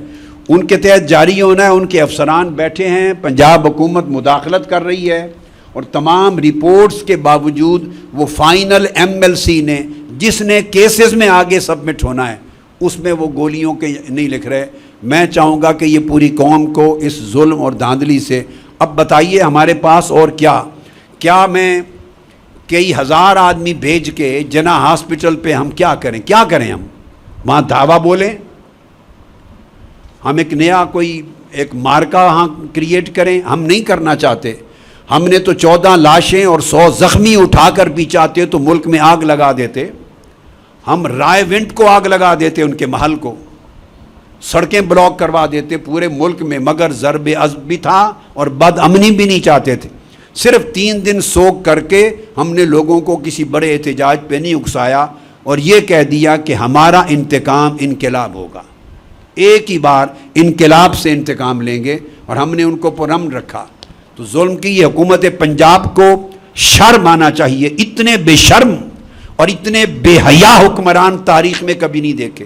ان کے تحت جاری ہونا ہے. ان کے افسران بیٹھے ہیں, پنجاب حکومت مداخلت کر رہی ہے, اور تمام رپورٹس کے باوجود وہ فائنل MLC نے جس نے کیسز میں آگے سبمٹ ہونا ہے اس میں وہ گولیوں کے نہیں لکھ رہے. میں چاہوں گا کہ یہ پوری قوم کو اس ظلم اور دھاندلی سے, اب بتائیے ہمارے پاس اور کیا میں کئی ہزار آدمی بھیج کے جنا ہاسپٹل پہ ہم کیا کریں ہم وہاں دعویٰ بولیں, ہم ایک نیا کوئی ایک مارکا وہاں کریٹ کریں؟ ہم نہیں کرنا چاہتے. ہم نے تو 14 لاشیں اور 100 زخمی اٹھا کر بھی چاہتے تو ملک میں آگ لگا دیتے. ہم رائے ونٹ کو آگ لگا دیتے, ان کے محل کو, سڑکیں بلاک کروا دیتے پورے ملک میں, مگر ضرب عزم بھی تھا اور بد امنی بھی نہیں چاہتے تھے. صرف 3 دن سوگ کر کے ہم نے لوگوں کو کسی بڑے احتجاج پہ نہیں اکسایا اور یہ کہہ دیا کہ ہمارا انتقام انقلاب ہوگا, ایک ہی بار انقلاب سے انتقام لیں گے, اور ہم نے ان کو پرامن رکھا. تو ظلم کی یہ حکومت پنجاب کو شرم آنا چاہیے. اتنے بے شرم اور اتنے بے حیا حکمران تاریخ میں کبھی نہیں دیکھے.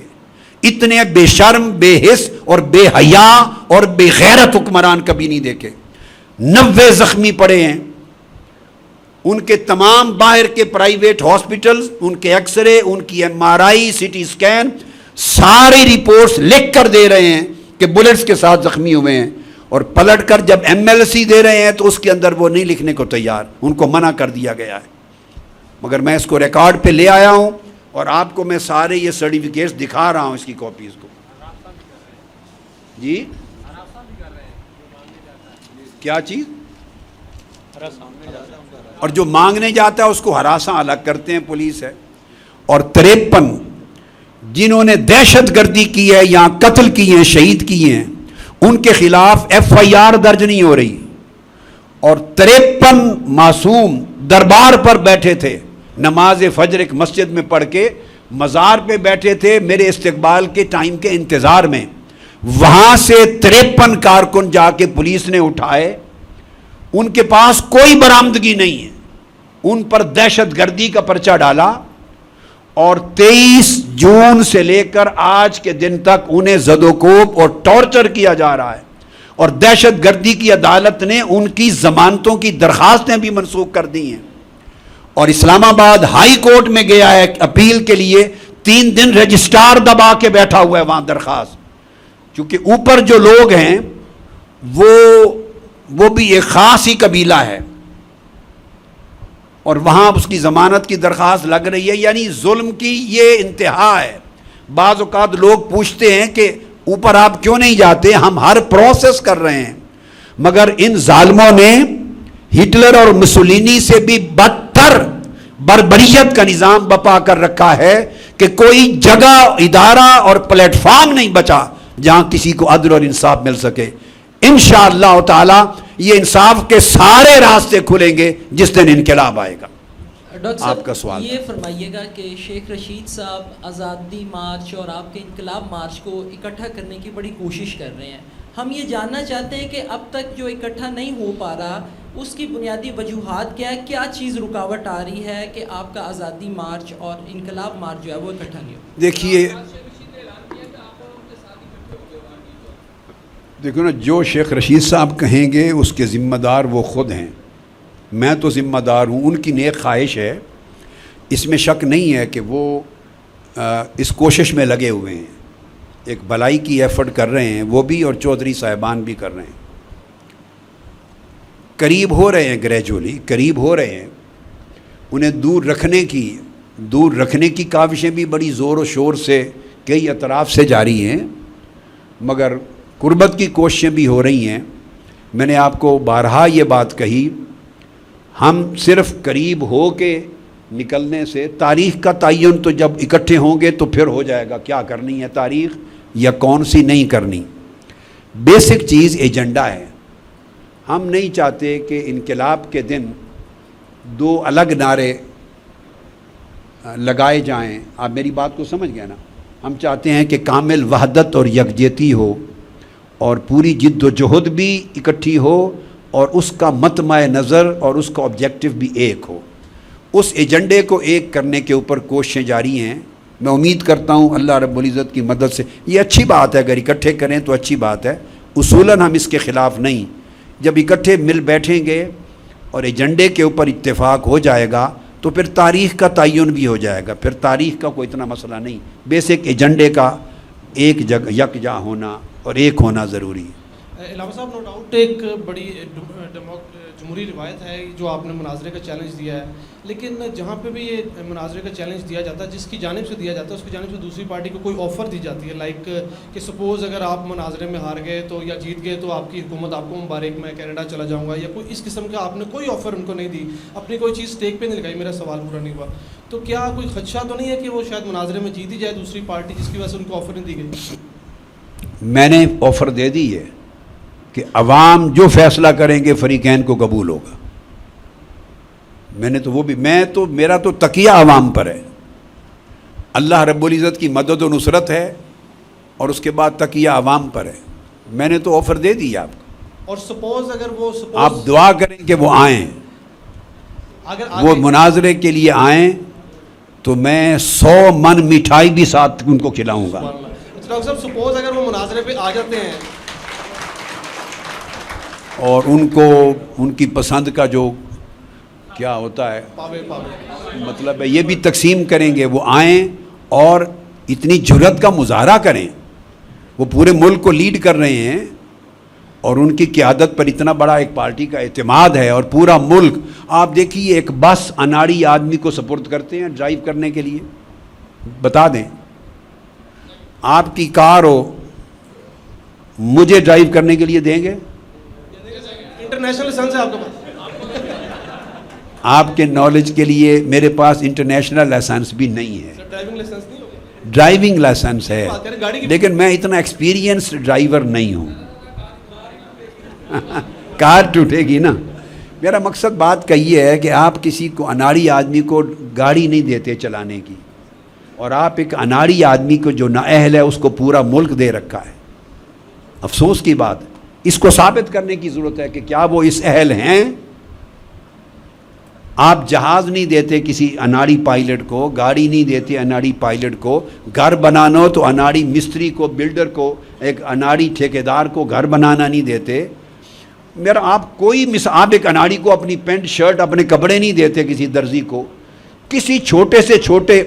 اتنے بے شرم, بے حس اور بے حیا اور بے غیرت حکمران کبھی نہیں دیکھے. 90 زخمی پڑے ہیں, ان کے تمام باہر کے پرائیویٹ ہاسپٹلز, ان کے ایکس رے, ان کی MRI, CT اسکین, ساری رپورٹس لکھ کر دے رہے ہیں کہ بلٹس کے ساتھ زخمی ہوئے ہیں, اور پلٹ کر جب MLC دے رہے ہیں تو اس کے اندر وہ نہیں لکھنے کو تیار, ان کو منع کر دیا گیا ہے. مگر میں اس کو ریکارڈ پہ لے آیا ہوں اور آپ کو میں سارے یہ سرٹیفکیٹس دکھا رہا ہوں, اس کی کاپیز کو. جی کیا چیز؟ اور جو مانگنے جاتا ہے اس کو ہراساں الگ کرتے ہیں, پولیس ہے. اور 53 جنہوں نے دہشت گردی کی ہے یا قتل کیے ہیں, شہید کیے ہیں, ان کے خلاف FIR درج نہیں ہو رہی. اور 53 معصوم دربار پر بیٹھے تھے, نماز فجر ایک مسجد میں پڑھ کے مزار پہ بیٹھے تھے میرے استقبال کے ٹائم کے انتظار میں. وہاں سے 53 کارکن جا کے پولیس نے اٹھائے, ان کے پاس کوئی برآمدگی نہیں ہے, ان پر دہشت گردی کا پرچہ ڈالا, اور 23 جون سے لے کر آج کے دن تک انہیں زدوکوب اور ٹارچر کیا جا رہا ہے. اور دہشت گردی کی عدالت نے ان کی ضمانتوں کی درخواستیں بھی منسوخ کر دی ہیں. اور اسلام آباد ہائی کورٹ میں گیا ہے اپیل کے لیے, 3 دن رجسٹرار دبا کے بیٹھا ہوا ہے وہاں درخواست, کیونکہ اوپر جو لوگ ہیں وہ بھی ایک خاص ہی قبیلہ ہے, اور وہاں اس کی ضمانت کی درخواست لگ رہی ہے. یعنی ظلم کی یہ انتہا ہے. بعض اوقات لوگ پوچھتے ہیں کہ اوپر آپ کیوں نہیں جاتے, ہم ہر پروسیس کر رہے ہیں, مگر ان ظالموں نے ہٹلر اور مسولینی سے بھی بدتر بربریت کا نظام بپا کر رکھا ہے کہ کوئی جگہ, ادارہ اور پلیٹ فارم نہیں بچا جہاں کسی کو عدل اور انصاف مل سکے. انشاءاللہ تعالی یہ انصاف کے سارے راستے کھلیں گے جس دن انقلاب آئے گا. ڈاکٹر آپ کا صاحب سوال یہ فرمائیے گا کہ شیخ رشید صاحب آزادی مارچ اور آپ کے انقلاب مارچ کو اکٹھا کرنے کی بڑی کوشش کر رہے ہیں. ہم یہ جاننا چاہتے ہیں کہ اب تک جو اکٹھا نہیں ہو پا رہا اس کی بنیادی وجوہات کیا ہے, کیا چیز رکاوٹ آ رہی ہے کہ آپ کا آزادی مارچ اور انقلاب مارچ جو ہے وہ اکٹھا نہیں ہو؟ دیکھیے دیکھو نا, جو شیخ رشید صاحب کہیں گے اس کے ذمہ دار وہ خود ہیں, میں تو ذمہ دار ہوں. ان کی نیک خواہش ہے, اس میں شک نہیں ہے کہ وہ اس کوشش میں لگے ہوئے ہیں, ایک بھلائی کی ایفرٹ کر رہے ہیں وہ بھی, اور چودھری صاحبان بھی کر رہے ہیں. قریب ہو رہے ہیں, گریجولی قریب ہو رہے ہیں. انہیں دور رکھنے کی کاوشیں بھی بڑی زور و شور سے کئی اطراف سے جاری ہیں, مگر قربت کی کوششیں بھی ہو رہی ہیں. میں نے آپ کو بارہا یہ بات کہی, ہم صرف قریب ہو کے نکلنے سے, تاریخ کا تعین تو جب اکٹھے ہوں گے تو پھر ہو جائے گا کیا کرنی ہے تاریخ یا کون سی نہیں کرنی. بیسک چیز ایجنڈا ہے. ہم نہیں چاہتے کہ انقلاب کے دن دو الگ نعرے لگائے جائیں. آپ میری بات کو سمجھ گئے نا. ہم چاہتے ہیں کہ کامل وحدت اور یکجہتی ہو, اور پوری جد و جہد بھی اکٹھی ہو, اور اس کا مطمع نظر اور اس کا آبجیکٹو بھی ایک ہو. اس ایجنڈے کو ایک کرنے کے اوپر کوششیں جاری ہیں. میں امید کرتا ہوں اللہ رب العزت کی مدد سے یہ اچھی بات ہے, اگر اکٹھے کریں تو اچھی بات ہے. اصولاً ہم اس کے خلاف نہیں. جب اکٹھے مل بیٹھیں گے اور ایجنڈے کے اوپر اتفاق ہو جائے گا تو پھر تاریخ کا تعین بھی ہو جائے گا. پھر تاریخ کا کوئی اتنا مسئلہ نہیں. بیسک ایجنڈے کا ایک جگہ یکجا ہونا اور ایک ہونا ضروری ہے. علامہ صاحب, نو ڈاؤٹ ایک بڑی جمہوری روایت ہے جو آپ نے مناظرے کا چیلنج دیا ہے, لیکن جہاں پہ بھی یہ مناظرے کا چیلنج دیا جاتا ہے, جس کی جانب سے دیا جاتا ہے اس کی جانب سے دوسری پارٹی کو کوئی آفر دی جاتی ہے, لائک کہ سپوز اگر آپ مناظرے میں ہار گئے تو یا جیت گئے تو آپ کی حکومت آپ کو مبارک, میں کینیڈا چلا جاؤں گا, یا کوئی اس قسم کا آپ نے کوئی آفر ان کو نہیں دی, اپنی کوئی چیز اسٹیک پہ نہیں لگائی. میرا سوال پورا نہیں ہوا. تو کیا کوئی خدشہ تو نہیں ہے کہ وہ شاید مناظرے میں جیت ہی جائے دوسری پارٹی, جس کی وجہ سے ان کو آفر نہیں دی گئی؟ میں نے آفر دے دی ہے کہ عوام جو فیصلہ کریں گے فریقین کو قبول ہوگا. میں نے تو وہ بھی, میرا تو تکیہ عوام پر ہے. اللہ رب العزت کی مدد و نصرت ہے اور اس کے بعد تکیہ عوام پر ہے. میں نے تو آفر دے دی آپ کو. اور سپوز اگر وہ آپ دعا کریں کہ وہ آئیں, وہ مناظرے کے لیے آئیں تو میں 100 من مٹھائی بھی ساتھ ان کو کھلاؤں گا. ڈاکٹر صاحب سپوز اگر وہ مناظرے پہ آ جاتے ہیں اور ان کو ان کی پسند کا جو کیا ہوتا ہے مطلب ہے یہ بھی تقسیم کریں گے, وہ آئیں اور اتنی جرأت کا مظاہرہ کریں. وہ پورے ملک کو لیڈ کر رہے ہیں اور ان کی قیادت پر اتنا بڑا ایک پارٹی کا اعتماد ہے, اور پورا ملک. آپ دیکھیے ایک بس اناڑی آدمی کو سپرد کرتے ہیں ڈرائیو کرنے کے لیے. بتا دیں آپ کی کار ہو, مجھے ڈرائیو کرنے کے لیے دیں گے؟ انٹرنیشنل لائسنس ہے آپ کے پاس؟ آپ کے نالج کے لیے میرے پاس انٹرنیشنل لائسنس بھی نہیں ہے. ڈرائیونگ لائسنس نہیں ہوگا؟ ڈرائیونگ لائسنس ہے, لیکن میں اتنا ایکسپیرینس ڈرائیور نہیں ہوں. کار ٹوٹے گی نا. میرا مقصد بات کا یہ ہے کہ آپ کسی کو اناڑی آدمی کو گاڑی نہیں دیتے چلانے کی, اور آپ ایک اناڑی آدمی کو جو نااہل ہے اس کو پورا ملک دے رکھا ہے. افسوس کی بات ہے. اس کو ثابت کرنے کی ضرورت ہے کہ کیا وہ اس اہل ہیں. آپ جہاز نہیں دیتے کسی اناڑی پائلٹ کو, گاڑی نہیں دیتے اناڑی پائلٹ کو. گھر بنانا ہو تو اناڑی مستری کو, بلڈر کو, ایک اناڑی ٹھیکیدار کو گھر بنانا نہیں دیتے. آپ ایک اناڑی کو اپنی پینٹ شرٹ اپنے کپڑے نہیں دیتے کسی درزی کو. کسی چھوٹے سے چھوٹے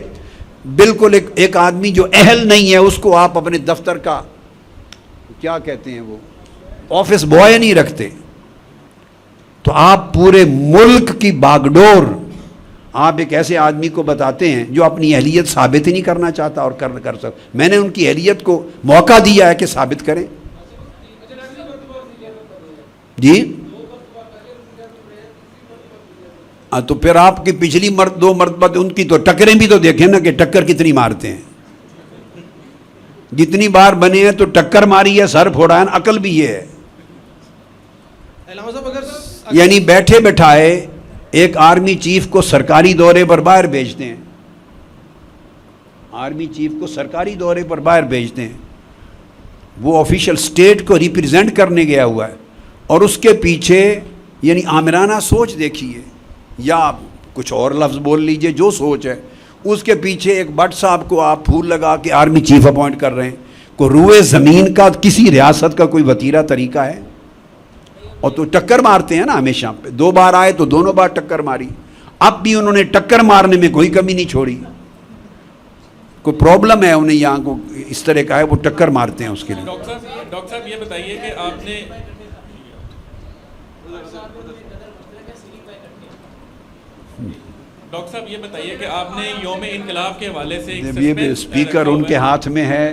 بالکل ایک آدمی جو اہل نہیں ہے اس کو آپ اپنے دفتر کا کیا کہتے ہیں وہ آفس بوائے نہیں رکھتے. تو آپ پورے ملک کی باگڈور آپ ایک ایسے آدمی کو بتاتے ہیں جو اپنی اہلیت ثابت ہی نہیں کرنا چاہتا اور کر سکتا. میں نے ان کی اہلیت کو موقع دیا ہے کہ ثابت کریں. جی تو پھر آپ کی پچھلی دو مرتبہ ان کی تو ٹکریں بھی تو دیکھیں نا کہ ٹکر کتنی مارتے ہیں. جتنی بار بنے ہیں تو ٹکر ماری ہے, سر پھوڑا ہے, عقل بھی یہ ہے. علامہ صاحب اگر یعنی بیٹھے بٹھائے ایک آرمی چیف کو سرکاری دورے پر باہر بھیجتے ہیں, آرمی چیف کو سرکاری دورے پر باہر بھیجتے ہیں, وہ آفیشل سٹیٹ کو ریپرزینٹ کرنے گیا ہوا ہے, اور اس کے پیچھے یعنی آمرانہ سوچ دیکھیے, یا کچھ اور لفظ بول لیجئے جو سوچ ہے, اس کے پیچھے ایک بٹ صاحب کو آپ پھول لگا کے آرمی چیف اپوائنٹ کر رہے ہیں. کو روئے زمین کا کسی ریاست کا کوئی وتیرہ طریقہ ہے؟ اور تو ٹکر مارتے ہیں نا ہمیشہ. 2 بار آئے تو دونوں بار ٹکر ماری. اب بھی انہوں نے ٹکر مارنے میں کوئی کمی نہیں چھوڑی. کوئی پرابلم ہے انہیں یہاں کو اس طرح کا ہے, وہ ٹکر مارتے ہیں اس کے لیے. ڈاکٹر صاحب یہ بتائیے کہ آپ نے ڈاکٹر صاحب یہ بتائیے کہ آپ نے یوم انقلاب کے حوالے سے یہ اسپیکر ان کے ہاتھ میں ہے,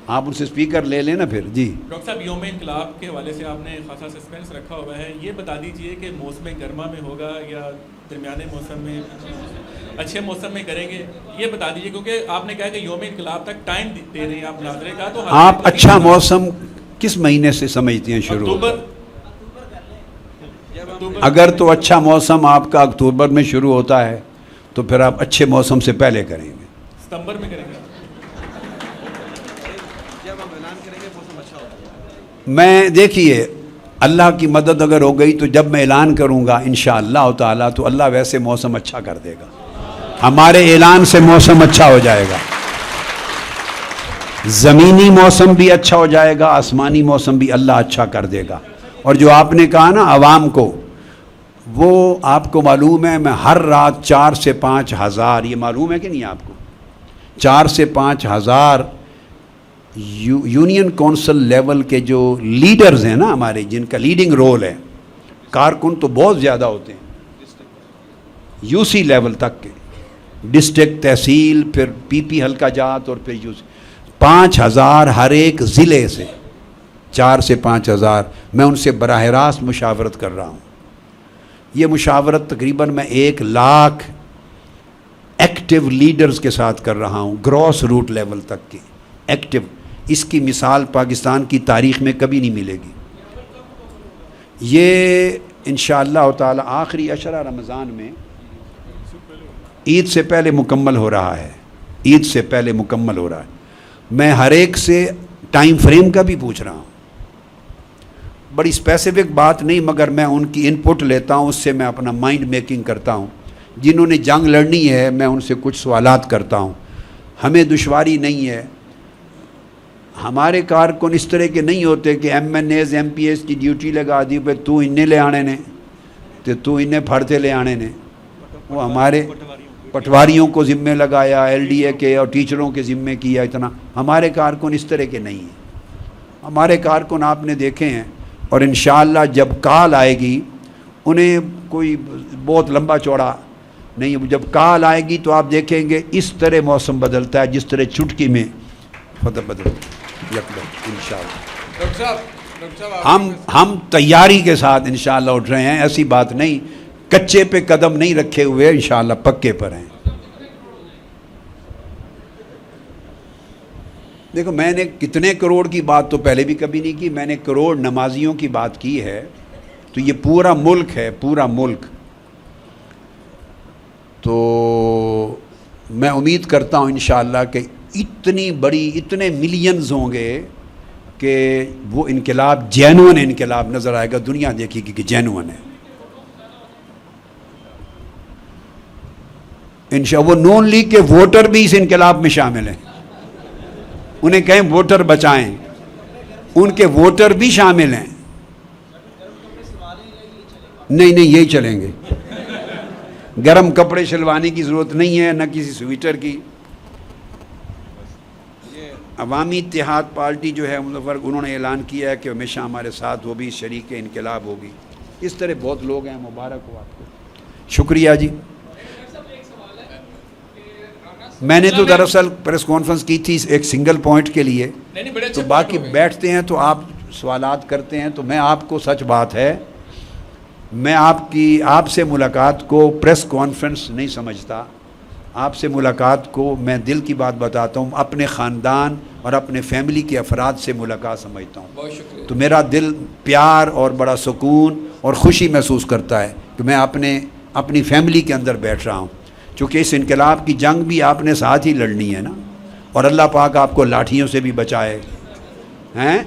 آپ ان سے اسپیکر لے لیں نا پھر. جی ڈاکٹر صاحب یوم انقلاب کے حوالے سے آپ نے خاصا سسپینس رکھا ہوا ہے, یہ بتا دیجئے کہ موسم گرما میں ہوگا یا درمیانے موسم میں, اچھے موسم میں کریں گے, یہ بتا دیجئے, کیونکہ آپ نے کہا کہ یوم انقلاب تک ٹائم دے رہے ہیں آپ مناظرے کا. تو آپ اچھا موسم کس مہینے سے سمجھتے ہیں شروع ہوتا ہے؟ اگر تو اچھا موسم آپ کا اکتوبر میں شروع ہوتا ہے تو پھر آپ اچھے موسم سے پہلے کریں گے. ستمبر میں کریں گے. میں دیکھیے اللہ کی مدد اگر ہو گئی تو جب میں اعلان کروں گا انشاءاللہ تعالیٰ تو اللہ ویسے موسم اچھا کر دے گا. ہمارے اعلان سے موسم اچھا ہو جائے گا, زمینی موسم بھی اچھا ہو جائے گا, آسمانی موسم بھی اللہ اچھا کر دے گا. اور جو آپ نے کہا نا عوام کو, وہ آپ کو معلوم ہے میں ہر رات 4 سے 5 ہزار, یہ معلوم ہے کہ نہیں آپ کو, 4 سے 5 ہزار یونین کونسل لیول کے جو لیڈرز ہیں نا ہمارے, جن کا لیڈنگ رول ہے, کارکن تو بہت زیادہ ہوتے ہیں, یو سی لیول تک کے, ڈسٹرکٹ, تحصیل, پھر پی پی حلقہ جات, اور پھر یو سی, 5,000 ہر ایک ضلع سے, 4 سے 5,000. میں ان سے براہ راست مشاورت کر رہا ہوں. یہ مشاورت تقریباً میں 1 لاکھ ایکٹیو لیڈرز کے ساتھ کر رہا ہوں, گراس روٹ لیول تک کے ایکٹیو. اس کی مثال پاکستان کی تاریخ میں کبھی نہیں ملے گی. یہ انشاءاللہ تعالی آخری عشرہ رمضان میں عید سے پہلے مکمل ہو رہا ہے, عید سے پہلے مکمل ہو رہا ہے. میں ہر ایک سے ٹائم فریم کا بھی پوچھ رہا ہوں, بڑی اسپیسیفک بات نہیں, مگر میں ان کی ان پٹ لیتا ہوں, اس سے میں اپنا مائنڈ میکنگ کرتا ہوں. جنہوں نے جنگ لڑنی ہے میں ان سے کچھ سوالات کرتا ہوں. ہمیں دشواری نہیں ہے, ہمارے کارکن اس طرح کے نہیں ہوتے کہ M N As M P As کی ڈیوٹی لگا دی پہ تو انہیں لے آنے نے تو انہیں پھڑتے لے آنے نے. وہ ہمارے پٹواریوں کو ذمے لگایا, ایل ڈی اے کے اور ٹیچروں کے ذمے کیا. اتنا ہمارے کارکن اس طرح کے نہیں ہیں. ہمارے کارکن آپ نے دیکھے ہیں, اور انشاءاللہ جب کال آئے گی, انہیں کوئی بہت لمبا چوڑا نہیں, جب کال آئے گی تو آپ دیکھیں گے اس طرح موسم بدلتا ہے جس طرح چٹکی میں فتح بدلتا ہے یکدم انشاءاللہ. ہم تیاری کے ساتھ انشاءاللہ اٹھ رہے ہیں, ایسی بات نہیں, کچے پہ قدم نہیں رکھے ہوئے, انشاءاللہ پکے پر ہیں. دیکھو میں نے کتنے کروڑ کی بات تو پہلے بھی کبھی نہیں کی, میں نے کروڑ نمازیوں کی بات کی ہے. تو یہ پورا ملک ہے, پورا ملک. تو میں امید کرتا ہوں انشاءاللہ کہ اتنی بڑی, اتنے ملینز ہوں گے کہ وہ انقلاب جینون انقلاب نظر آئے گا, دنیا دیکھے گی کہ جینون ہے. وہ نون لیگ کے ووٹر بھی اس انقلاب میں شامل ہیں. انہیں کہیں ووٹر بچائیں, ان کے ووٹر بھی شامل ہیں. نہیں یہی چلیں گے, گرم کپڑے سلوانے کی ضرورت نہیں ہے, نہ کسی سویٹر کی. عوامی اتحاد پارٹی جو ہے مظفر, انہوں نے اعلان کیا ہے کہ ہمیشہ ہمارے ساتھ وہ بھی شریک انقلاب ہوگی. اس طرح بہت لوگ ہیں, مبارک ہو آپ کو, شکریہ جی. میں نے تو دراصل پریس کانفرنس کی تھی ایک سنگل پوائنٹ کے لیے, نہیں بڑے تو اچھے باقی point ہو گئے. بیٹھتے ہیں تو آپ سوالات کرتے ہیں. تو میں آپ کو سچ بات ہے, میں آپ سے ملاقات کو پریس کانفرنس نہیں سمجھتا. آپ سے ملاقات کو میں دل کی بات بتاتا ہوں, اپنے خاندان اور اپنے فیملی کے افراد سے ملاقات سمجھتا ہوں. بہت شکریہ. تو میرا دل پیار اور بڑا سکون اور خوشی محسوس کرتا ہے کہ میں اپنی فیملی کے اندر بیٹھ رہا ہوں. چونکہ اس انقلاب کی جنگ بھی آپ نے ساتھ ہی لڑنی ہے نا, اور اللہ پاک آپ کو لاٹھیوں سے بھی بچائے ہیں,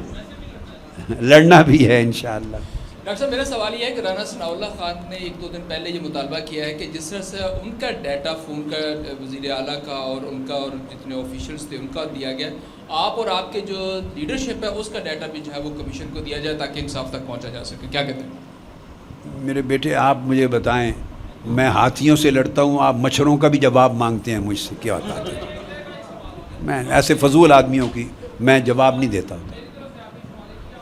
لڑنا بھی ہے انشاءاللہ. ڈاکٹر صاحب میرا سوال یہ ہے کہ رانا ثناء اللہ خان نے 1-2 دن پہلے یہ مطالبہ کیا ہے کہ جس طرح سے ان کا ڈیٹا فون کا وزیر اعلیٰ کا اور ان کا اور جتنے آفیشلز تھے ان کا دیا گیا, آپ اور آپ کے جو لیڈرشپ ہے اس کا ڈیٹا بھی جو ہے وہ کمیشن کو دیا جائے تاکہ انصاف تک پہنچا جا سکے. کیا کہتے ہیں؟ میرے بیٹے آپ مجھے بتائیں, میں ہاتھیوں سے لڑتا ہوں, آپ مچھروں کا بھی جواب مانگتے ہیں مجھ سے, کیا بات ہے؟ میں ایسے فضول آدمیوں کی میں جواب نہیں دیتا.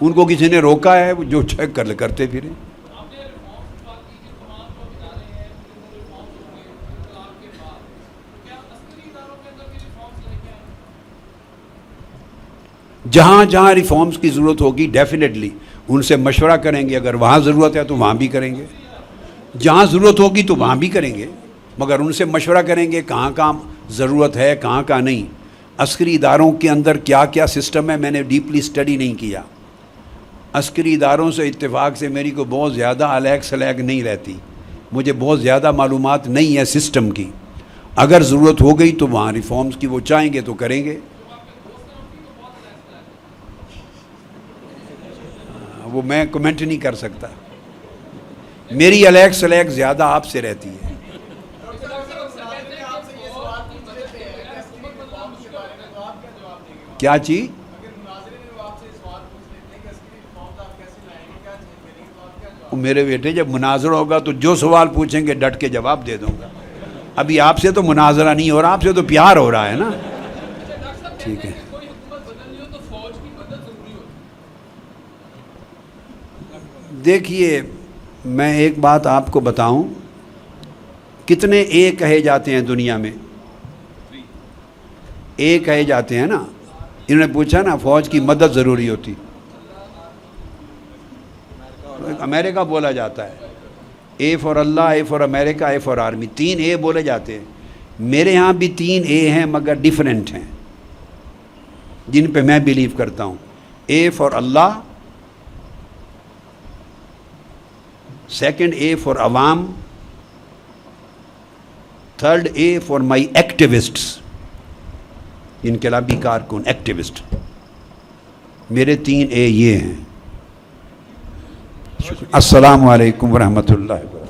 ان کو کسی نے روکا ہے, وہ جو چیک کرتے پھریں. جہاں جہاں ریفارمز کی ضرورت ہوگی ڈیفینیٹلی ان سے مشورہ کریں گے. اگر وہاں ضرورت ہے تو وہاں بھی کریں گے, جہاں ضرورت ہوگی تو وہاں بھی کریں گے, مگر ان سے مشورہ کریں گے کہاں کہاں ضرورت ہے کہاں کہاں نہیں. عسکری اداروں کے اندر کیا کیا سسٹم ہے میں نے ڈیپلی اسٹڈی نہیں کیا. عسکری اداروں سے اتفاق سے میری کو بہت زیادہ الیگ سلیگ نہیں رہتی, مجھے بہت زیادہ معلومات نہیں ہے سسٹم کی. اگر ضرورت ہو گئی تو وہاں ریفارمز کی وہ چاہیں گے تو کریں گے. وہ میں کمنٹ نہیں کر سکتا, میری الیگ سلیگ زیادہ آپ سے رہتی ہے. کیا چیز؟ میرے بیٹے جب مناظرہ ہوگا تو جو سوال پوچھیں گے ڈٹ کے جواب دے دوں گا. ابھی آپ سے تو مناظرہ نہیں ہو رہا, آپ سے تو پیار ہو رہا ہے نا. ٹھیک ہے. دیکھیے میں ایک بات آپ کو بتاؤں, کتنے اے کہے جاتے ہیں دنیا میں؟ اے کہے جاتے ہیں نا. انہوں نے پوچھا نا فوج کی مدد ضروری ہوتی, امریکہ بولا جاتا ہے. اے فار اللہ, A for America, A for army, 3 A بولے جاتے ہیں. میرے ہاں بھی 3 اے ہیں مگر ڈیفرنٹ ہیں جن پہ میں بلیو کرتا ہوں. اے فار اللہ, سیکنڈ اے فار عوام, third A for my activists, انقلابی کارکن ایکٹیوسٹ. میرے 3 اے یہ ہیں. السلام علیکم ورحمۃ اللہ وبرکاتہ.